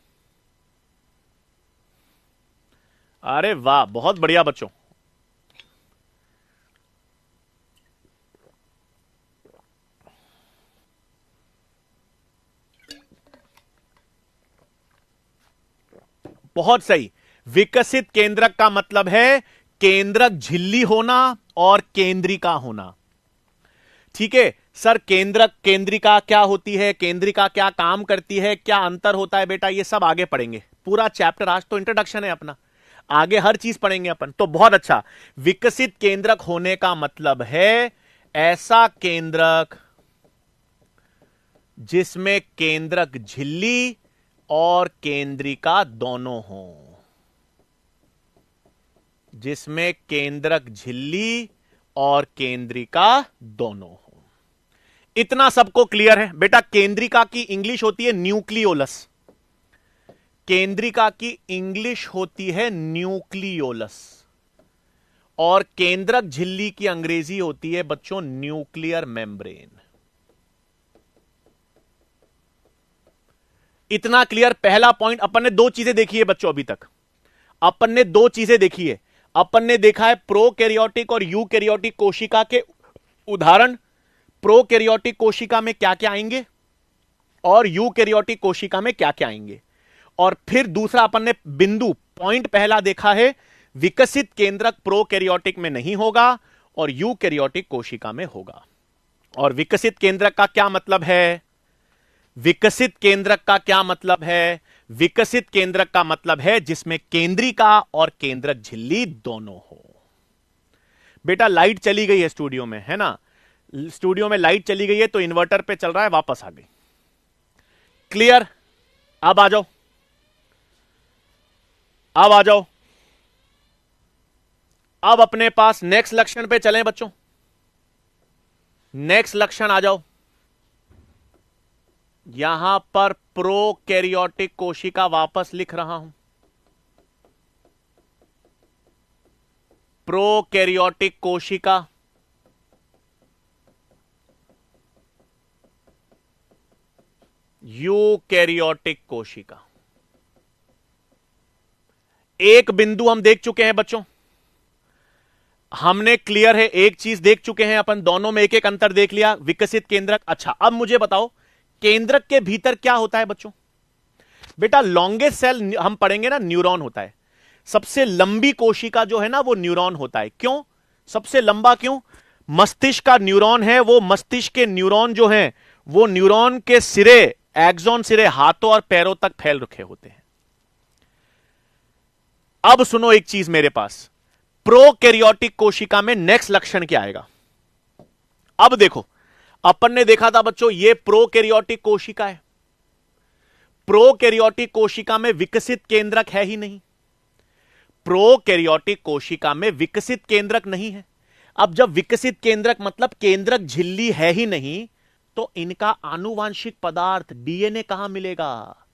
अरे वाह, बहुत बढ़िया बच्चों। बहुत सही। विकसित केंद्रक का मतलब है केंद्रक झिल्ली होना और केंद्रिका होना। ठीक है सर, केंद्रक केंद्रिका क्या होती है, केंद्रिका क्या काम करती है, क्या अंतर होता है बेटा, ये सब आगे पढ़ेंगे। पूरा चैप्टर, आज तो इंट्रोडक्शन है अपना, आगे हर चीज पढ़ेंगे अपन। तो बहुत अच्छा, विकसित केंद्रक होने का मतलब है ऐसा केंद्रक जिसमें केंद्रक झिल्ली और केंद्रिका दोनों हों, जिसमें केंद्रक झिल्ली और केंद्रिका दोनों हो। इतना सबको क्लियर है बेटा? केंद्रिका की इंग्लिश होती है न्यूक्लियोलस। केंद्रिका की इंग्लिश होती है न्यूक्लियोलस और केंद्रक झिल्ली की अंग्रेजी होती है बच्चों न्यूक्लियर मेम्ब्रेन। इतना क्लियर? पहला पॉइंट अपन ने दो चीजें देखी है बच्चों अभी तक। अपन ने दो चीजें देखी है। अपन ने देखा है प्रोकैरियोटिक और यूकैरियोटिक कोशिका के उदाहरण। प्रोकैरियोटिक कोशिका में क्या क्या आएंगे और यूकैरियोटिक कोशिका में क्या क्या आएंगे। और फिर दूसरा अपन ने बिंदु पॉइंट पहला देखा है विकसित केंद्रक प्रोकैरियोटिक में नहीं होगा और यूकैरियोटिक कोशिका में होगा। और विकसित केंद्रक का क्या मतलब है? विकसित केंद्रक का क्या मतलब है? विकसित केंद्रक का मतलब है जिसमें केंद्रिका और केंद्रक झिल्ली दोनों हो। बेटा लाइट चली गई है स्टूडियो में, है ना? स्टूडियो में लाइट चली गई है तो इन्वर्टर पे चल रहा है, वापस आ गई। क्लियर? अब आ जाओ, अब आ जाओ। अब अपने पास नेक्स्ट लक्षण पे चलें बच्चों। नेक्स्ट लक्षण आ जाओ। यहां पर प्रोकैरियोटिक कोशिका वापस लिख रहा हूं। प्रोकैरियोटिक कोशिका, यूकैरियोटिक कोशिका। एक बिंदु हम देख चुके हैं बच्चों। हमने क्लियर है, एक चीज देख चुके हैं अपन, दोनों में एक एक अंतर देख लिया। विकसित केंद्रक। अच्छा अब मुझे बताओ केंद्रक के भीतर क्या होता है बच्चों? बेटा लॉन्गेस्ट सेल हम पढ़ेंगे ना, न्यूरॉन होता है। सबसे लंबी कोशिका जो है ना वो न्यूरॉन होता है। क्यों सबसे लंबा? क्यों? मस्तिष्क का न्यूरॉन है वो। मस्तिष्क के न्यूरॉन जो हैं वो न्यूरॉन के सिरे, एक्सॉन सिरे हाथों और पैरों तक फैल रखे होते हैं। अब सुनो एक चीज मेरे पास, प्रोकैरियोटिक कोशिका में नेक्स्ट लक्षण क्या आएगा? अब देखो, अपन ने देखा था बच्चों ये प्रोकैरियोटिक कोशिका है। प्रोकैरियोटिक कोशिका में विकसित केंद्रक है ही नहीं। प्रोकैरियोटिक कोशिका में विकसित केंद्रक नहीं है। अब जब विकसित केंद्रक मतलब केंद्रक झिल्ली है ही नहीं तो इनका आनुवांशिक पदार्थ डीएनए कहां मिलेगा?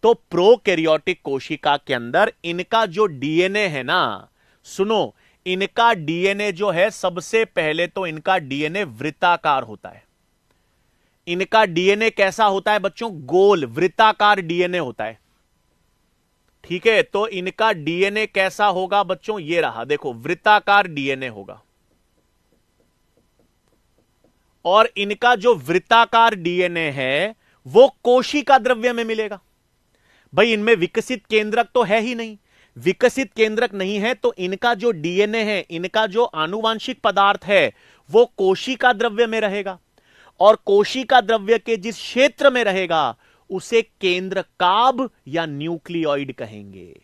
तो प्रोकैरियोटिक कोशिका के अंदर इनका जो डीएनए है ना, सुनो, इनका डीएनए जो है सबसे पहले तो इनका डीएनए वृत्ताकार होता है। इनका डीएनए कैसा होता है बच्चों? गोल वृत्ताकार डीएनए होता है। ठीक है, तो इनका डीएनए कैसा होगा बच्चों? ये रहा, देखो वृत्ताकार डीएनए होगा। और इनका जो वृत्ताकार डीएनए है वो कोशिका द्रव्य में मिलेगा। भाई इनमें विकसित केंद्रक तो है ही नहीं। विकसित केंद्रक नहीं है तो इनका जो डीएनए है, इनका जो आनुवांशिक पदार्थ है वो कोशिका द्रव्य में रहेगा। और कोशिका द्रव्य के जिस क्षेत्र में रहेगा उसे केंद्रकाभ या न्यूक्लियोइड कहेंगे।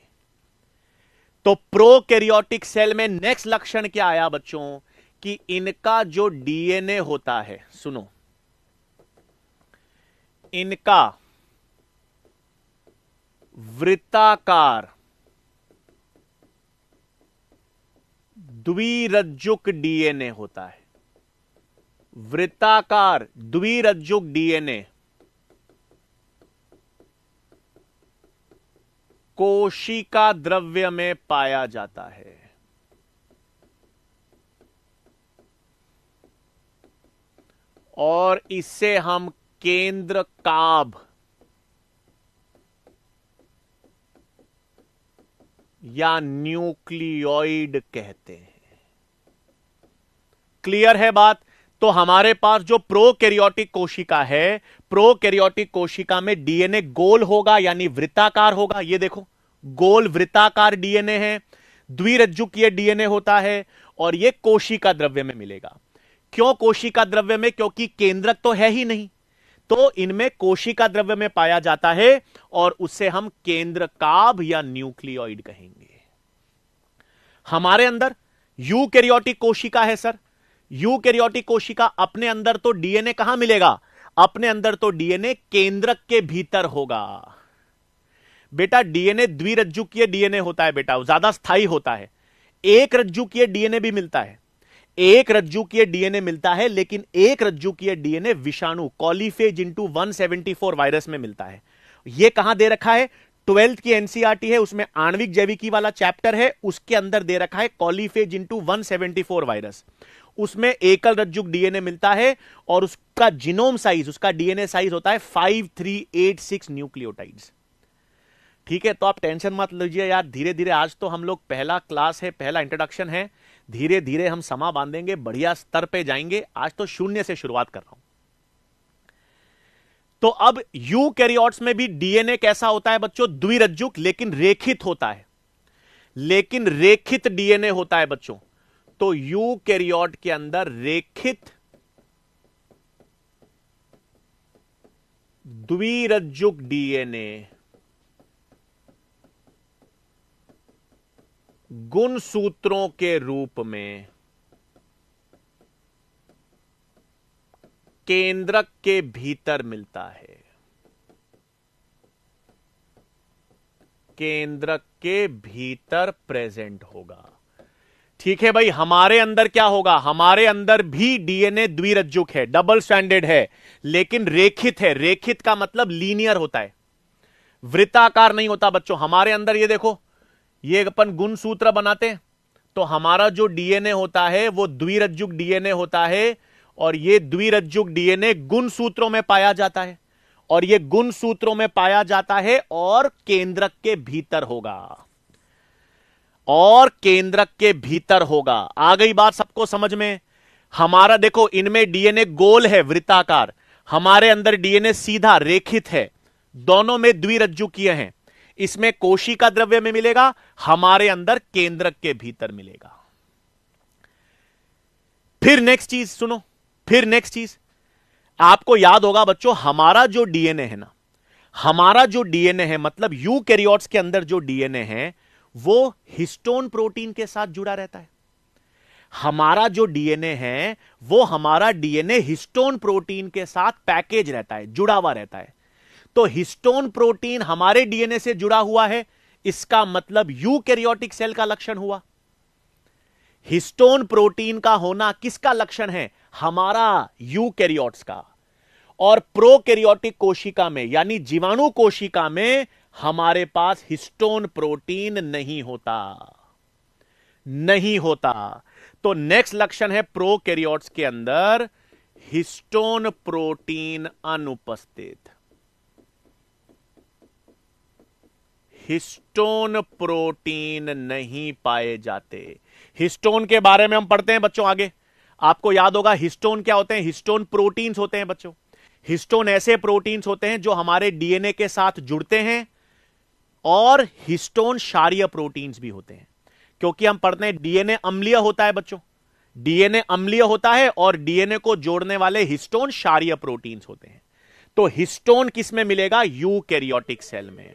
तो प्रोकैरियोटिक सेल में नेक्स्ट लक्षण क्या आया बच्चों? कि इनका जो डीएनए होता है, सुनो, इनका वृत्ताकार द्विरज्जुक डीएनए होता है। वृत्ताकार द्विरज्जुक डीएनए कोशिका द्रव्य में पाया जाता है। और इसे हम केंद्रकाभ या न्यूक्लियोइड कहते हैं। क्लियर है बात? तो हमारे पास जो प्रोकैरियोटिक कोशिका है, प्रोकैरियोटिक कोशिका में डीएनए गोल होगा यानी वृत्ताकार होगा। ये देखो गोल वृत्ताकार डीएनए है, द्विरज्जुकीय डीएनए होता है और ये कोशिका द्रव्य में मिलेगा। क्यों कोशिका द्रव्य में? क्योंकि केंद्रक तो है ही नहीं, तो इनमें कोशिका द्रव्य में पाया जाता है और उसे हम केंद्रकाभ या न्यूक्लियोइड कहेंगे। हमारे अंदर यूकैरियोटिक कोशिका है सर। यूकैरियोटिक कोशिका अपने अंदर तो डीएनए कहां मिलेगा? अपने अंदर तो डीएनए केंद्रक के भीतर होगा। बेटा डीएनए द्विरज्जुकीय डीएनए होता है बेटा, ज्यादा स्थायी होता है। एक रज्जुकीय डीएनए भी मिलता है। एक रज्जुकीय डीएनए मिलता है, लेकिन एक रज्जुकीय डीएनए विषाणु कॉलीफेज इंटू 174 वायरस में मिलता है। यह कहां दे रखा है? 12th की एनसीईआरटी है, उसमें आणविक जैविकी वाला चैप्टर है, उसके अंदर दे रखा है कॉलीफेज इंटू 174 वायरस। उसमें एकल रज्जुक डीएनए मिलता है और उसका जीनोम साइज, उसका डीएनए साइज होता है 5386 न्यूक्लियोटाइड्स। ठीक है, तो आप टेंशन मत लीजिए यार, धीरे धीरे, आज तो हम लोग पहला क्लास है, पहला इंट्रोडक्शन है, धीरे धीरे हम समा बांधेंगे, बढ़िया स्तर पे जाएंगे। आज तो शून्य से शुरुआत कर रहा हूं। तो अब यूकैरियोट्स में भी डीएनए कैसा होता है बच्चों? द्विरज्जुक, लेकिन रेखित होता है, लेकिन रेखित डीएनए होता है बच्चों। तो यूकैरियोट के अंदर रेखित द्विरज्जुक डीएनए गुणसूत्रों के रूप में केंद्रक के भीतर मिलता है, केंद्रक के भीतर प्रेजेंट होगा। ठीक है भाई, हमारे अंदर क्या होगा? हमारे अंदर भी डीएनए द्विरज्जुक है, डबल स्ट्रैंडेड है, लेकिन रेखित है। रेखित का मतलब लीनियर होता है, वृत्ताकार नहीं होता बच्चों। हमारे अंदर ये देखो, ये अपन गुणसूत्र बनाते हैं, तो हमारा जो डीएनए होता है वो द्विरज्जुक डीएनए होता है, और ये द्विरज्जुक डीएनए गुणसूत्रों में पाया जाता है, और ये गुणसूत्रों में पाया जाता है और केंद्रक के भीतर होगा, और केंद्रक के भीतर होगा। आ गई बात सबको समझ में? हमारा देखो, इनमें डीएनए गोल है, वृत्ताकार, हमारे अंदर डीएनए सीधा रेखित है, दोनों में द्विरज्जुकीय हैं। इसमें कोशिका द्रव्य में मिलेगा, हमारे अंदर केंद्रक के भीतर मिलेगा। फिर नेक्स्ट चीज सुनो, फिर नेक्स्ट चीज आपको याद होगा बच्चों, हमारा जो डीएनए है ना, हमारा जो डीएनए है, मतलब यूकैरियोट्स के अंदर जो डीएनए है वो हिस्टोन प्रोटीन के साथ जुड़ा रहता है। हमारा जो डीएनए है वो हमारा डीएनए हिस्टोन प्रोटीन के साथ पैकेज रहता है, जुड़ा हुआ रहता है। तो हिस्टोन प्रोटीन हमारे डीएनए से जुड़ा हुआ है, इसका मतलब यूकैरियोटिक सेल का लक्षण हुआ। हिस्टोन प्रोटीन का होना किसका लक्षण है? हमारा यूकैरियोट्स का। और प्रोकैरियोटिक कोशिका में, यानी जीवाणु कोशिका में, हमारे पास हिस्टोन प्रोटीन नहीं होता, नहीं होता। तो नेक्स्ट लक्षण है प्रोकैरियोट्स के अंदर हिस्टोन प्रोटीन अनुपस्थित। हिस्टोन प्रोटीन नहीं पाए जाते। हिस्टोन के बारे में हम पढ़ते हैं बच्चों आगे, आपको याद होगा हिस्टोन क्या होते हैं? हिस्टोन प्रोटीन्स होते हैं बच्चों। हिस्टोन ऐसे प्रोटीन्स होते हैं जो हमारे डीएनए के साथ जुड़ते हैं, और हिस्टोन क्षारीय प्रोटीन्स भी होते हैं, क्योंकि हम पढ़ते हैं डीएनए अम्लीय होता है बच्चों, डीएनए अम्लीय होता है, और डीएनए को जोड़ने वाले हिस्टोन क्षारीय प्रोटीन्स होते हैं। तो हिस्टोन किस में मिलेगा? यूकैरियोटिक सेल में।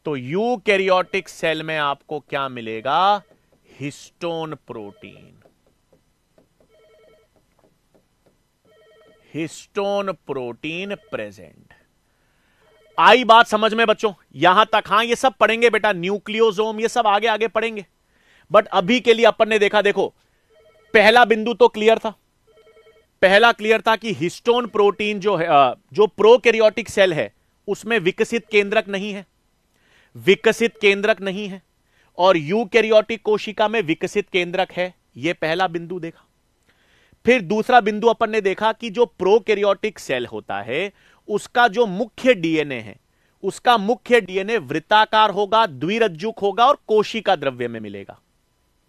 तो यूकैरियोटिक सेल में आपको क्या मिलेगा? Histone protein, histone protein present. आई बात समझ में बच्चों? यहां तक हां, ये सब पढ़ेंगे बेटा, न्यूक्लियोसोम ये सब आगे आगे पढ़ेंगे, बट अभी के लिए अपन ने देखा, देखो पहला बिंदु तो क्लियर था, पहला क्लियर था कि हिस्टोन प्रोटीन जो है, जो प्रोकैरियोटिक सेल है उसमें विकसित केंद्रक नहीं है, विकसित केंद्रक नहीं है, और यूकैरियोटिक कोशिका में विकसित केंद्रक है। यह पहला बिंदु देखा। फिर दूसरा बिंदु अपन ने देखा कि जो प्रोकैरियोटिक सेल होता है उसका जो मुख्य डीएनए है, उसका मुख्य डीएनए वृत्ताकार होगा, द्विरज्जुक होगा, और कोशिका द्रव्य में मिलेगा।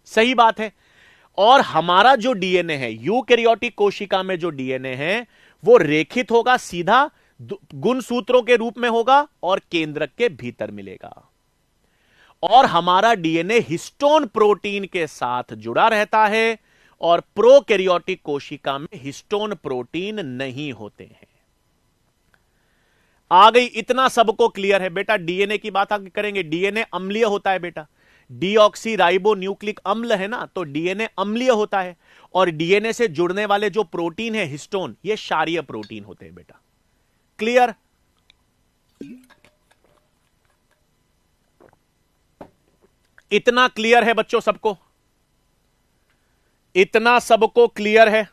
सही बात है। और हमारा जो डीएनए है यूकैरियोटिक कोशिका में, जो डीएनए है वो रेखित होगा, सीधा गुणसूत्रों के रूप में होगा, और केंद्रक के भीतर मिलेगा। और हमारा डीएनए हिस्टोन प्रोटीन के साथ जुड़ा रहता है, और प्रोकैरियोटिक कोशिका में हिस्टोन प्रोटीन नहीं होते हैं। आ गई, इतना सबको क्लियर है बेटा? डीएनए की बात आगे करेंगे। डीएनए अम्लीय होता है बेटा, डीऑक्सी राइबो न्यूक्लिक अम्ल है ना, तो डीएनए अम्लीय होता है, और डीएनए से जुड़ने वाले जो प्रोटीन है हिस्टोन, ये क्षारीय प्रोटीन होते हैं बेटा। क्लियर? इतना क्लियर है बच्चों सबको? इतना सबको क्लियर है?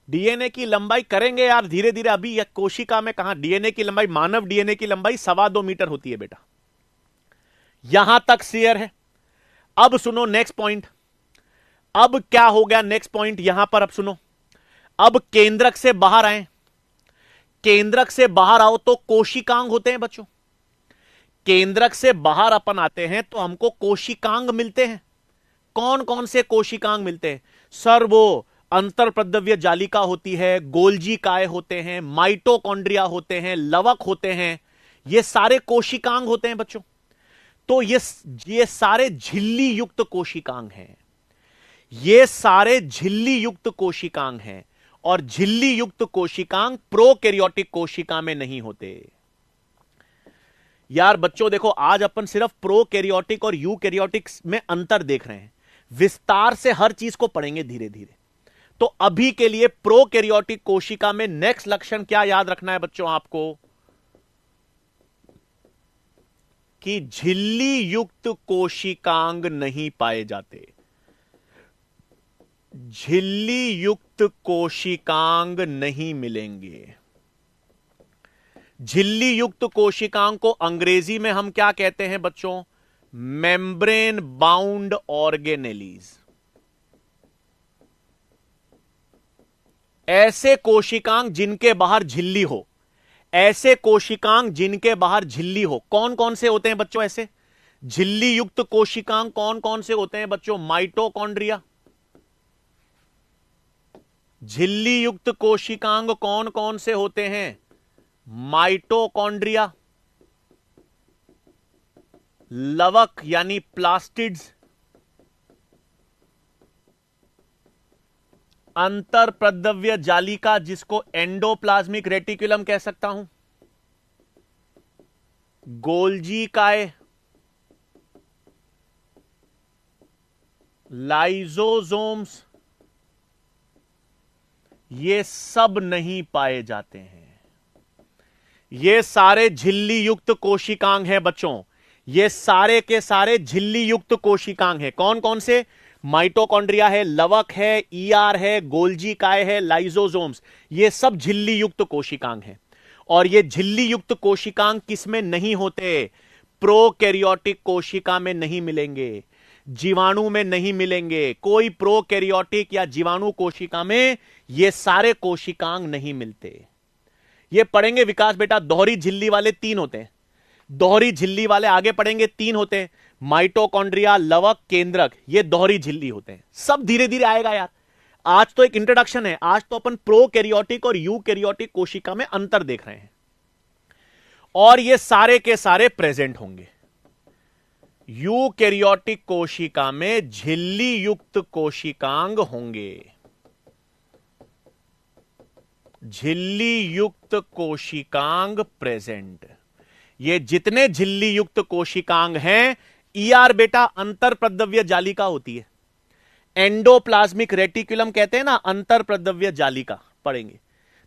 डीएनए की लंबाई करेंगे यार धीरे धीरे, अभी यह कोशिका में कहां डीएनए की लंबाई, मानव डीएनए की लंबाई 2.25 मीटर होती है बेटा। यहां तक क्लियर है? अब सुनो नेक्स्ट पॉइंट। अब क्या हो गया नेक्स्ट पॉइंट यहां पर, अब सुनो। अब केंद्रक से बाहर आए, केंद्रक से बाहर आओ तो कोशिकांग होते हैं बच्चों। केंद्रक से बाहर अपन आते हैं तो हमको कोशिकांग मिलते हैं। कौन कौन से कोशिकांग मिलते हैं सर? वो अंतरप्रद्रव्य जालिका होती है, गोल्जी काय होते हैं, माइटोकॉन्ड्रिया होते हैं, लवक होते हैं, ये सारे कोशिकांग होते हैं बच्चों। तो ये सारे झिल्ली युक्त कोशिकांग हैं, ये सारे झिल्ली युक्त कोशिकांग हैं। और झिल्ली युक्त कोशिकांग प्रोकैरियोटिक कोशिका में नहीं होते। यार बच्चों देखो, आज अपन सिर्फ प्रोकैरियोटिक और यूकैरियोटिक में अंतर देख रहे हैं, विस्तार से हर चीज को पढ़ेंगे धीरे धीरे। तो अभी के लिए प्रोकैरियोटिक कोशिका में नेक्स्ट लक्षण क्या याद रखना है बच्चों आपको, कि झिल्ली युक्त कोशिकांग नहीं पाए जाते। झिल्ली युक्त कोशिकांग नहीं मिलेंगे। झिल्ली युक्त कोशिकांग को अंग्रेजी में हम क्या कहते हैं बच्चों? Membrane bound organelles. ऐसे कोशिकांग जिनके बाहर झिल्ली हो, ऐसे कोशिकांग जिनके बाहर झिल्ली हो, कौन कौन से होते हैं बच्चों ऐसे झिल्ली युक्त कोशिकांग? कौन कौन से होते हैं बच्चों? माइटोकॉन्ड्रिया। झिल्ली युक्त कोशिकांग कौन कौन से होते हैं? माइटोकॉन्ड्रिया, लवक यानी प्लास्टिड्स, अंतरप्रद्रव्य जालिका जिसको एंडोप्लाज्मिक रेटिकुलम कह सकता हूं, गोल्जी काय, लाइजोसोम्स, ये सब नहीं पाए जाते हैं। ये सारे झिल्ली युक्त कोशिकांग हैं बच्चों, ये सारे के सारे झिल्ली युक्त कोशिकांग हैं। कौन कौन से? माइटोकॉन्ड्रिया है, लवक है, ईआर है, गोल्जी काय है, लाइजोसोम्स, ये सब झिल्ली युक्त कोशिकांग हैं। और ये झिल्ली युक्त कोशिकांग किसमें नहीं होते? प्रोकैरियोटिक कोशिका में नहीं मिलेंगे, जीवाणु में नहीं मिलेंगे। कोई प्रोकैरियोटिक या जीवाणु कोशिका में ये सारे कोशिकांग नहीं मिलते। ये पढ़ेंगे विकास बेटा, दोहरी झिल्ली वाले 3 होते हैं, दोहरी झिल्ली वाले आगे पढ़ेंगे 3 होते हैं, माइटोकॉन्ड्रिया, लवक, केंद्रक, ये दोहरी झिल्ली होते हैं। सब धीरे धीरे आएगा यार, आज तो एक इंट्रोडक्शन है, आज तो अपन प्रोकैरियोटिक और यूकैरियोटिक कोशिका में अंतर देख रहे हैं। और ये सारे के सारे प्रेजेंट होंगे। यूकैरियोटिक कोशिका में झिल्ली युक्त कोशिकांग होंगे, झिल्ली युक्त कोशिकांग प्रेजेंट। ये जितने झिल्ली युक्त कोशिकांग हैं, ईआर बेटा अंतरप्रद्रव्य जालिका होती है, एंडोप्लाज्मिक रेटिकुलम कहते हैं ना, अंतरप्रद्रव्य जालिका पढ़ेंगे।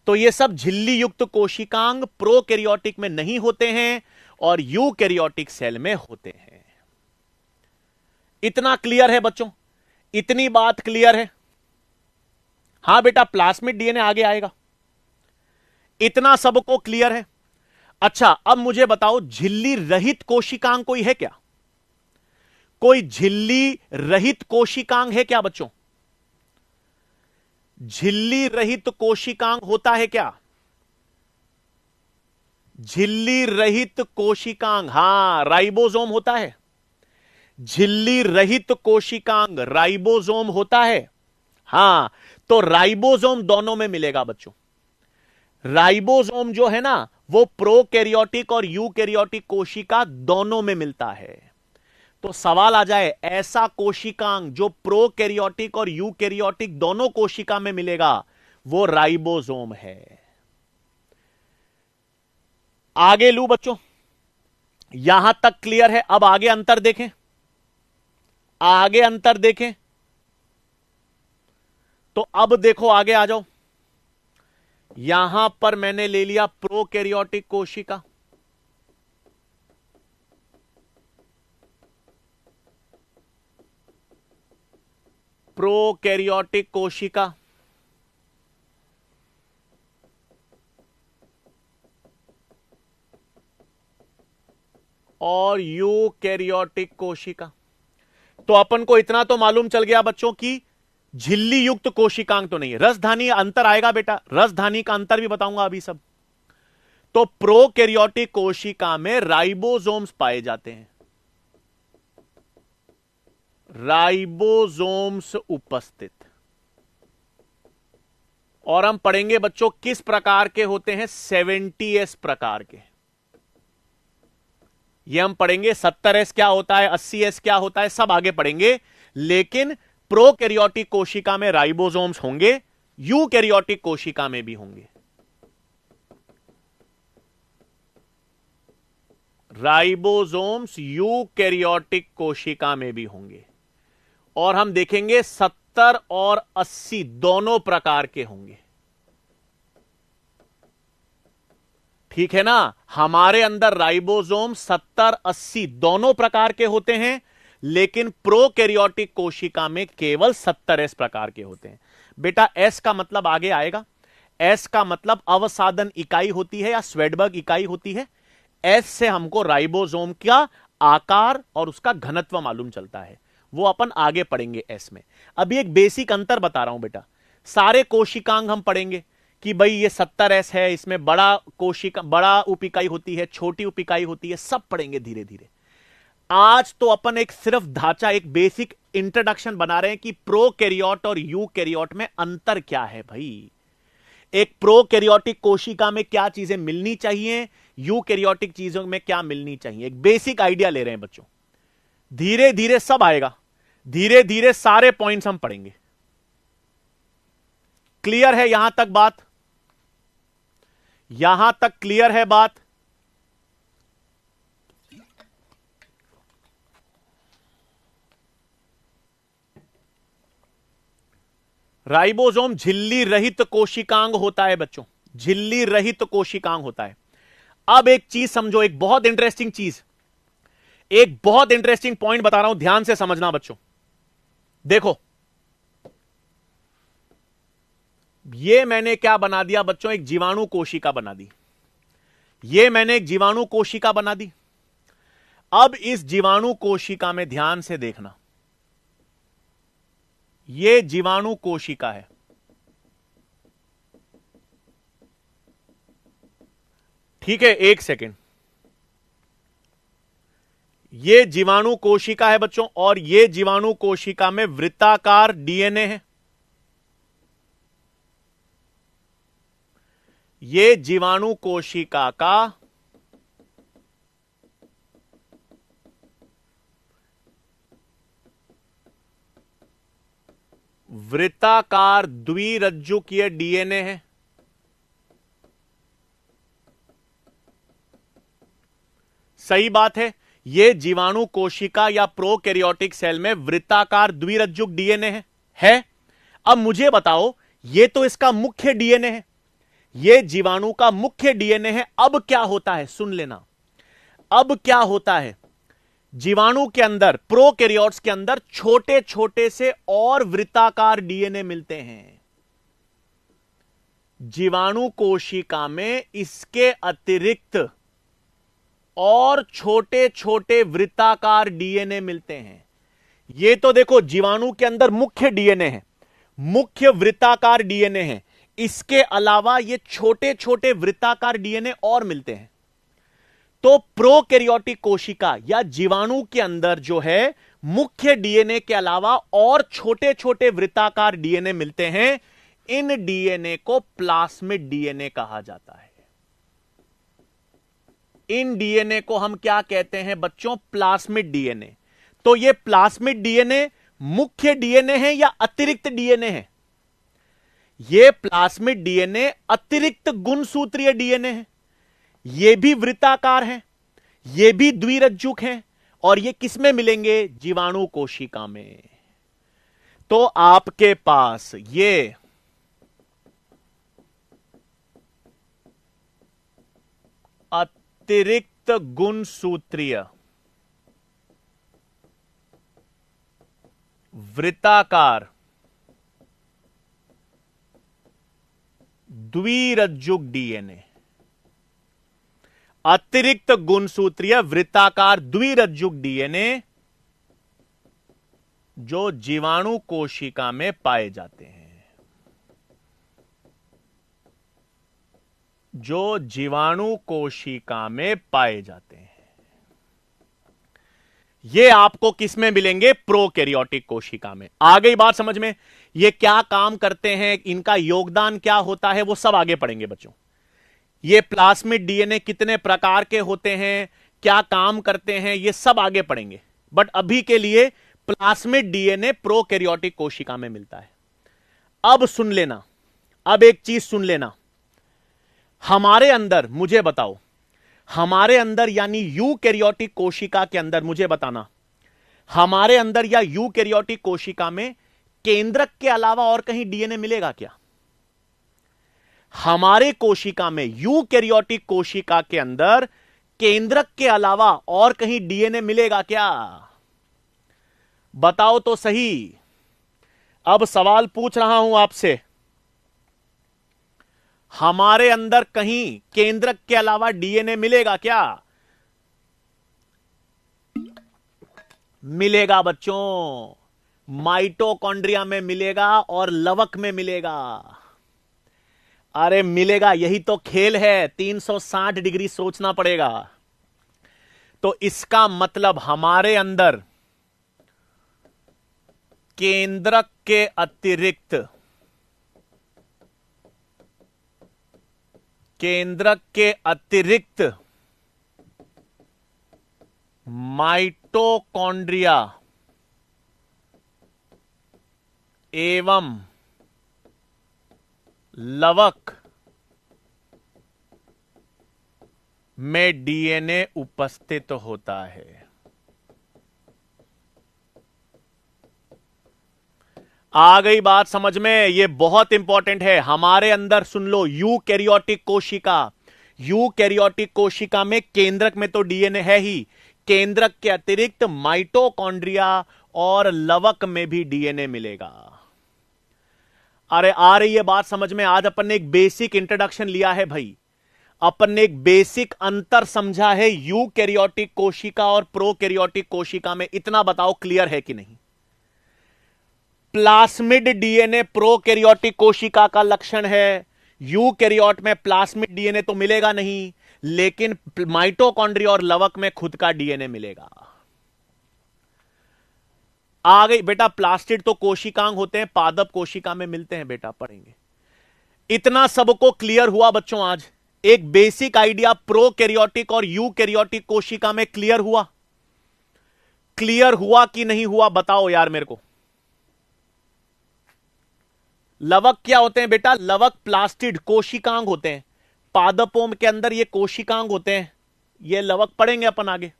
तो ये सब झिल्ली युक्त कोशिकांग प्रोकैरियोटिक में नहीं होते हैं और यूकैरियोटिक सेल में होते हैं। इतना क्लियर है बच्चों? इतनी बात क्लियर है? हां बेटा, प्लाज्मिड डीएनए आगे आएगा। इतना सबको क्लियर है? अच्छा, अब मुझे बताओ, झिल्ली रहित कोशिकांग कोई है क्या? कोई झिल्ली रहित कोशिकांग है क्या बच्चों? झिल्ली रहित कोशिकांग होता है क्या? झिल्ली रहित कोशिकांग, हां, राइबोसोम होता है। झिल्ली रहित कोशिकांग राइबोसोम होता है। हां, तो राइबोसोम दोनों में मिलेगा बच्चों। राइबोसोम जो है ना, वो प्रोकैरियोटिक और यूकैरियोटिक कोशिका दोनों में मिलता है। तो सवाल आ जाए, ऐसा कोशिकांग जो प्रोकैरियोटिक और यूकैरियोटिक दोनों कोशिका में मिलेगा, वो राइबोसोम है। आगे लू बच्चों, यहां तक क्लियर है? अब आगे अंतर देखें, आगे अंतर देखें। तो अब देखो, आगे आ जाओ। यहां पर मैंने ले लिया प्रोकैरियोटिक कोशिका, प्रोकैरियोटिक कोशिका और यूकैरियोटिक कोशिका। तो अपन को इतना तो मालूम चल गया बच्चों की झिल्ली युक्त कोशिकांग तो नहीं है। रसधानी अंतर आएगा बेटा, रसधानी का अंतर भी बताऊंगा अभी सब। तो प्रोकैरियोटिक कोशिका में राइबोसोम्स पाए जाते हैं, राइबोसोम्स उपस्थित। और हम पढ़ेंगे बच्चों किस प्रकार के होते हैं, 70S प्रकार के। ये हम पढ़ेंगे 70S क्या होता है, 80S क्या होता है, सब आगे पढ़ेंगे। लेकिन प्रोकैरियोटिक कोशिका में राइबोसोम्स होंगे, यूकैरियोटिक कोशिका में भी होंगे। राइबोसोम्स यूकैरियोटिक कोशिका में भी होंगे। और हम देखेंगे 70 और 80 दोनों प्रकार के होंगे। ठीक है ना, हमारे अंदर राइबोसोम 70 80 दोनों प्रकार के होते हैं, लेकिन प्रोकैरियोटिक कोशिका में केवल 70S प्रकार के होते हैं। बेटा S का मतलब आगे आएगा। S का मतलब अवसादन इकाई होती है या स्वेडबर्ग इकाई होती है। S से हमको राइबोसोम का आकार और उसका घनत्व मालूम चलता है, वो अपन आगे पढ़ेंगे S में। अभी एक बेसिक अंतर बता रहा हूं बेटा। सारे कोशिकांग हम पढ़ेंगे कि भाई ये 70S है, इसमें बड़ा उप इकाई होती है, छोटी उप इकाई होती है, सब पढ़ेंगे धीरे धीरे। आज तो अपन एक सिर्फ ढांचा, एक बेसिक इंट्रोडक्शन बना रहे हैं कि प्रोकैरियोट और यूकैरियोट में अंतर क्या है भाई। एक प्रोकैरियोटिक कोशिका में क्या चीजें मिलनी चाहिए, यूकैरियोटिक चीजों में क्या मिलनी चाहिए, एक बेसिक आइडिया ले रहे हैं बच्चों। धीरे धीरे सब आएगा, धीरे धीरे सारे पॉइंट्स हम पढ़ेंगे। क्लियर है यहां तक बात? यहां तक क्लियर है बात? राइबोसोम झिल्ली रहित कोशिकांग होता है बच्चों, झिल्ली रहित कोशिकांग होता है। अब एक चीज समझो, एक बहुत इंटरेस्टिंग चीज, एक बहुत इंटरेस्टिंग पॉइंट बता रहा हूं, ध्यान से समझना बच्चों। देखो ये मैंने क्या बना दिया बच्चों, एक जीवाणु कोशिका बना दी। ये मैंने एक जीवाणु कोशिका बना दी। अब इस जीवाणु कोशिका में ध्यान से देखना, ये जीवाणु कोशिका है। ठीक है, एक सेकेंड। ये जीवाणु कोशिका है बच्चों, और ये जीवाणु कोशिका में वृत्ताकार डीएनए है। ये जीवाणु कोशिका का वृत्ताकार द्विरज्जुकीय डीएनए है। सही बात है, यह जीवाणु कोशिका या प्रोकैरियोटिक सेल में वृत्ताकार द्विरज्जुक डीएनए है। अब मुझे बताओ, यह तो इसका मुख्य डीएनए है, यह जीवाणु का मुख्य डीएनए है। अब क्या होता है, सुन लेना। अब क्या होता है, जीवाणु के अंदर, प्रोकैरियोट्स के अंदर छोटे छोटे से और वृत्ताकार डीएनए मिलते हैं। जीवाणु कोशिका में इसके अतिरिक्त और छोटे छोटे वृत्ताकार डीएनए मिलते हैं। यह तो देखो जीवाणु के अंदर मुख्य डीएनए है, मुख्य वृत्ताकार डीएनए है। इसके अलावा ये छोटे छोटे वृत्ताकार डीएनए और मिलते हैं। तो प्रोकैरियोटिक कोशिका या जीवाणु के अंदर जो है, मुख्य डीएनए के अलावा और छोटे छोटे वृत्ताकार डीएनए मिलते हैं। इन डीएनए को प्लास्मिड डीएनए कहा जाता है। इन डीएनए को हम क्या कहते हैं बच्चों, प्लास्मिड डीएनए। तो ये प्लास्मिड डीएनए मुख्य डीएनए है या अतिरिक्त डीएनए है? ये प्लास्मिड डीएनए अतिरिक्त गुणसूत्रीय डीएनए है। ये भी वृत्ताकार है, ये भी द्विरज्जुक है, और ये किसमें मिलेंगे, जीवाणु कोशिका में। तो आपके पास ये अतिरिक्त गुणसूत्रीय वृत्ताकार द्विरज्जुक डीएनए, अतिरिक्त गुणसूत्रीय वृत्ताकार द्विरज्जुक डीएनए जो जीवाणु कोशिका में पाए जाते हैं, जो जीवाणु कोशिका में पाए जाते हैं। ये आपको किस में मिलेंगे? प्रोकैरियोटिक कोशिका में। आ गई बात समझ में? ये क्या काम करते हैं, इनका योगदान क्या होता है, वो सब आगे पढ़ेंगे बच्चों। ये प्लास्मिड डीएनए कितने प्रकार के होते हैं, क्या काम करते हैं, ये सब आगे पढ़ेंगे। बट अभी के लिए प्लास्मिड डीएनए प्रोकैरियोटिक कोशिका में मिलता है। अब सुन लेना, अब एक चीज सुन लेना, हमारे अंदर, मुझे बताओ, हमारे अंदर यानी यूकैरियोटिक कोशिका के अंदर, मुझे बताना, हमारे अंदर या यूकैरियोटिक कोशिका में केंद्रक के अलावा और कहीं डीएनए मिलेगा क्या? हमारे कोशिका में, यूकैरियोटिक कोशिका के अंदर केंद्रक के अलावा और कहीं डीएनए मिलेगा क्या? बताओ तो सही। अब सवाल पूछ रहा हूं आपसे, हमारे अंदर कहीं केंद्रक के अलावा डीएनए मिलेगा क्या? मिलेगा बच्चों, माइटोकॉन्ड्रिया में मिलेगा और लवक में मिलेगा। अरे मिलेगा, यही तो खेल है, 360 डिग्री सोचना पड़ेगा। तो इसका मतलब हमारे अंदर केंद्रक के अतिरिक्त, केंद्रक के अतिरिक्त माइटोकॉन्ड्रिया एवं लवक में डीएनए उपस्थित होता है। आ गई बात समझ में? यह बहुत इंपॉर्टेंट है। हमारे अंदर सुन लो, यूकैरियोटिक कोशिका, यूकैरियोटिक कोशिका में केंद्रक में तो डीएनए है ही, केंद्रक के अतिरिक्त माइटोकॉन्ड्रिया और लवक में भी डीएनए मिलेगा। अरे आ रही है बात समझ में? आज अपन ने एक बेसिक इंट्रोडक्शन लिया है भाई, अपन ने एक बेसिक अंतर समझा है यूकैरियोटिक कोशिका और प्रोकैरियोटिक कोशिका में। इतना बताओ क्लियर है कि नहीं? प्लास्मिड डीएनए प्रोकैरियोटिक कोशिका का लक्षण है, यूकैरियोट में प्लास्मिड डीएनए तो मिलेगा नहीं, लेकिन माइटोकॉन्ड्रिया और लवक में खुद का डीएनए मिलेगा। आ गई बेटा, प्लास्टिड तो कोशिकांग होते हैं, पादप कोशिका में मिलते हैं बेटा, पढ़ेंगे। इतना सबको क्लियर हुआ बच्चों? आज एक बेसिक आइडिया प्रोकैरियोटिक और यूकैरियोटिक कोशिका में क्लियर हुआ? क्लियर हुआ कि नहीं हुआ बताओ यार मेरे को। लवक क्या होते हैं बेटा? लवक प्लास्टिड कोशिकांग होते हैं, पादपों के अंदर ये कोशिकांग होते हैं, ये लवक पढ़ेंगे अपन आगे।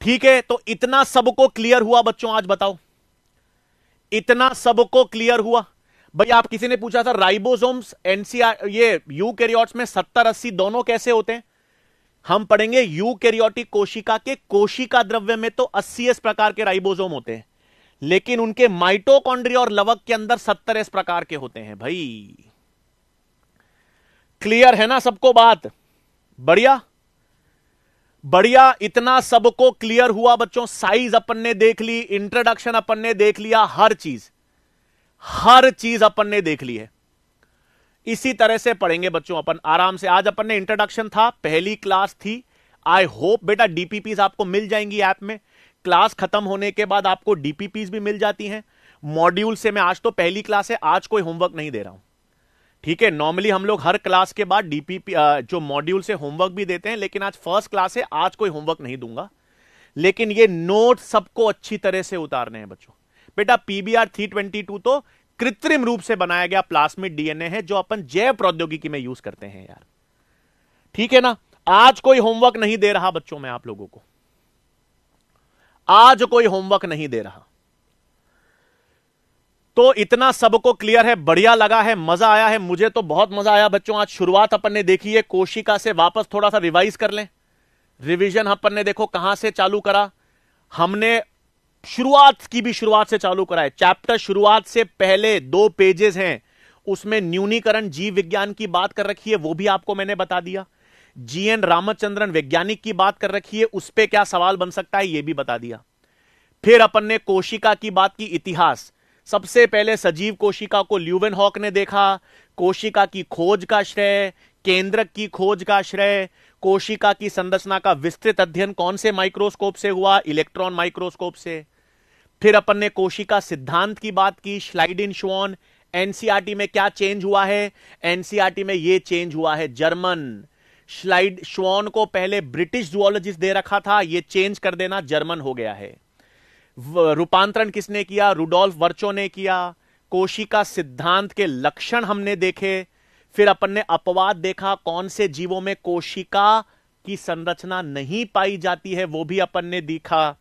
ठीक है, तो इतना सबको क्लियर हुआ बच्चों? आज बताओ, इतना सबको क्लियर हुआ? भाई आप किसी ने पूछा था राइबोसोम्स एनसीआर, ये यूकैरियोट्स में 70-80 दोनों कैसे होते हैं? हम पढ़ेंगे यूकैरियोटिक कोशिका के कोशिका द्रव्य में तो 80 प्रकार के राइबोसोम होते हैं, लेकिन उनके माइटोकॉन्ड्रिया और लवक के अंदर 70 प्रकार के होते हैं भाई। क्लियर है ना सबको बात? बढ़िया बढ़िया, इतना सबको क्लियर हुआ बच्चों? साइज अपन ने देख ली, इंट्रोडक्शन अपन ने देख लिया, हर चीज अपन ने देख ली है। इसी तरह से पढ़ेंगे बच्चों अपन आराम से। आज अपन ने इंट्रोडक्शन था, पहली क्लास थी। आई होप बेटा डीपीपीज आपको मिल जाएंगी ऐप में। क्लास खत्म होने के बाद आपको डीपीपीज भी मिल जाती हैं मॉड्यूल से। मैं आज तो पहली क्लास है, आज कोई होमवर्क नहीं दे रहा हूं, ठीक है? नॉर्मली हम लोग हर क्लास के बाद डीपीपी जो मॉड्यूल से होमवर्क भी देते हैं, लेकिन आज फर्स्ट क्लास है, आज कोई होमवर्क नहीं दूंगा। लेकिन ये नोट सबको अच्छी तरह से उतारने हैं बच्चों। बेटा पीबीआर 322 तो कृत्रिम रूप से बनाया गया प्लास्मिड डीएनए है, जो अपन जैव प्रौद्योगिकी में यूज करते हैं यार, ठीक है ना? आज कोई होमवर्क नहीं दे रहा बच्चों, मैं आप लोगों को आज कोई होमवर्क नहीं दे रहा। तो इतना सबको क्लियर है? बढ़िया लगा है, मजा आया है? मुझे तो बहुत मजा आया बच्चों। आज शुरुआत अपन ने देखी है कोशिका से, वापस थोड़ा सा रिवाइज कर लें। रिवीजन अपन ने देखो कहां से चालू करा, हमने शुरुआत की भी शुरुआत से चालू करा है। चैप्टर शुरुआत से पहले 2 पेजेस हैं, उसमें न्यूनीकरण जीव विज्ञान की बात कर रखी है, वो भी आपको मैंने बता दिया। जीएन रामचंद्रन वैज्ञानिक की बात कर रखी है, उस पे क्या सवाल बन सकता है ये भी बता दिया। फिर अपन ने कोशिका की बात की, इतिहास। सबसे पहले सजीव कोशिका को ल्यूवेनहॉक ने देखा, कोशिका की खोज का श्रेय, केंद्रक की खोज का श्रेय, कोशिका की संरचना का विस्तृत अध्ययन कौन से माइक्रोस्कोप से हुआ, इलेक्ट्रॉन माइक्रोस्कोप से। फिर अपन ने कोशिका सिद्धांत की बात की, श्लाइडिन श्वान। एनसीईआरटी में क्या चेंज हुआ है, एनसीईआरटी में यह चेंज हुआ है, जर्मन। श्लाइड श्वान को पहले ब्रिटिश जूलॉजिस्ट दे रखा था, यह चेंज कर देना, जर्मन हो गया है। रूपांतरण किसने किया, रुडोल्फ वर्चो ने किया। कोशिका सिद्धांत के लक्षण हमने देखे। फिर अपन ने अपवाद देखा, कौन से जीवों में कोशिका की संरचना नहीं पाई जाती है, वो भी अपन ने देखा।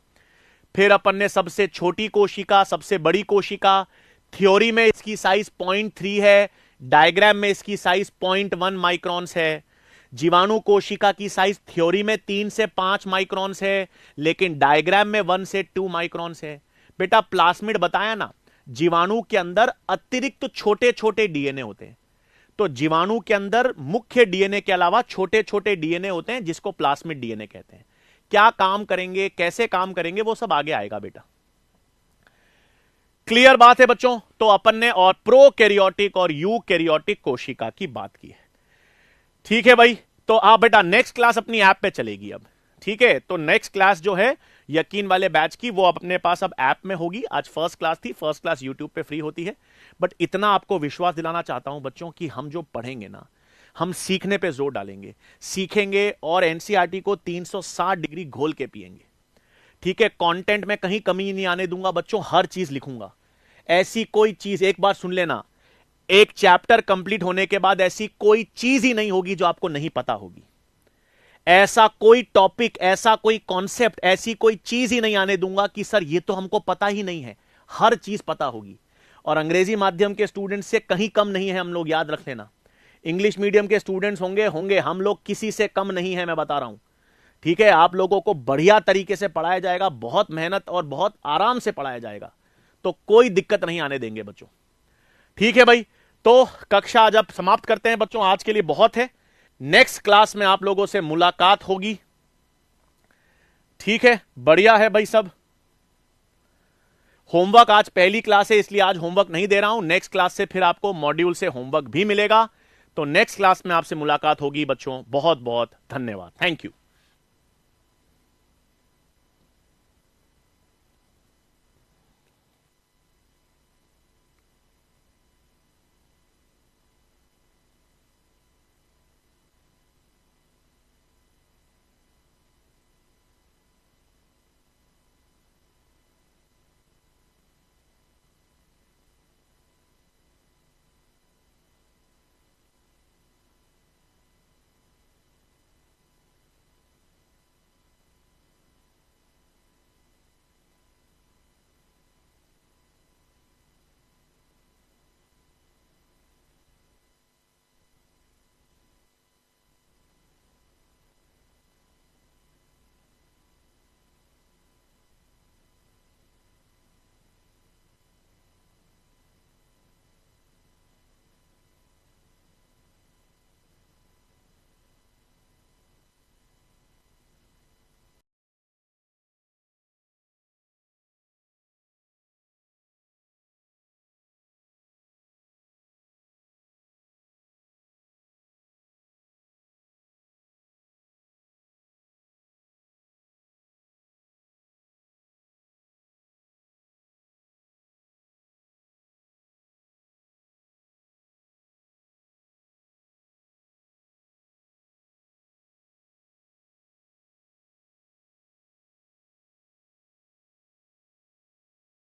फिर अपन ने सबसे छोटी कोशिका, सबसे बड़ी कोशिका, थ्योरी में इसकी साइज 0.3 है, डायग्राम में इसकी साइज 0.1 माइक्रॉन्स है। जीवाणु कोशिका की साइज थ्योरी में 3 से 5 माइक्रॉन्स है, लेकिन डायग्राम में 1 से 2 माइक्रॉन्स है। बेटा प्लास्मिड बताया ना, जीवाणु के अंदर अतिरिक्त छोटे छोटे डीएनए होते हैं, तो जीवाणु के अंदर मुख्य डीएनए के अलावा छोटे छोटे डीएनए होते हैं, जिसको प्लास्मिड डीएनए कहते हैं। क्या काम करेंगे, कैसे काम करेंगे, वो सब आगे आएगा बेटा। क्लियर बात है बच्चों? तो अपन ने और प्रोकैरियोटिक और यूकैरियोटिक कोशिका की बात की है। ठीक है भाई, तो आप बेटा नेक्स्ट क्लास अपनी ऐप पे चलेगी अब। ठीक है, तो नेक्स्ट क्लास जो है यकीन वाले बैच की, वो अपने पास अब ऐप में होगी। आज फर्स्ट क्लास थी, फर्स्ट क्लास यूट्यूब पे फ्री होती है, बट इतना आपको विश्वास दिलाना चाहता हूं बच्चों कि हम जो पढ़ेंगे ना, हम सीखने पे जोर डालेंगे, सीखेंगे और एनसीईआरटी को 360 डिग्री घोल के पिएंगे। ठीक है, कंटेंट में कहीं कमी नहीं आने दूंगा बच्चों, हर चीज लिखूंगा। ऐसी कोई चीज, एक बार सुन लेना, एक चैप्टर कंप्लीट होने के बाद ऐसी कोई चीज ही नहीं होगी जो आपको नहीं पता होगी। ऐसा कोई टॉपिक, ऐसा कोई कॉन्सेप्ट, ऐसी कोई चीज ही नहीं आने दूंगा कि सर ये तो हमको पता ही नहीं है। हर चीज पता होगी। और अंग्रेजी माध्यम के स्टूडेंट्स से कहीं कम नहीं है हम लोग, याद रख लेना। इंग्लिश मीडियम के स्टूडेंट्स होंगे, हम लोग किसी से कम नहीं है, मैं बता रहा हूं। ठीक है, आप लोगों को बढ़िया तरीके से पढ़ाया जाएगा, बहुत मेहनत और बहुत आराम से पढ़ाया जाएगा, तो कोई दिक्कत नहीं आने देंगे बच्चों। ठीक है भाई, तो कक्षा जब समाप्त करते हैं बच्चों, आज के लिए बहुत है। नेक्स्ट क्लास में आप लोगों से मुलाकात होगी। ठीक है, बढ़िया है भाई सब। होमवर्क आज पहली क्लास है, इसलिए आज होमवर्क नहीं दे रहा हूं। नेक्स्ट क्लास से फिर आपको मॉड्यूल से होमवर्क भी मिलेगा। तो नेक्स्ट क्लास में आपसे मुलाकात होगी बच्चों। बहुत बहुत धन्यवाद, थैंक यू।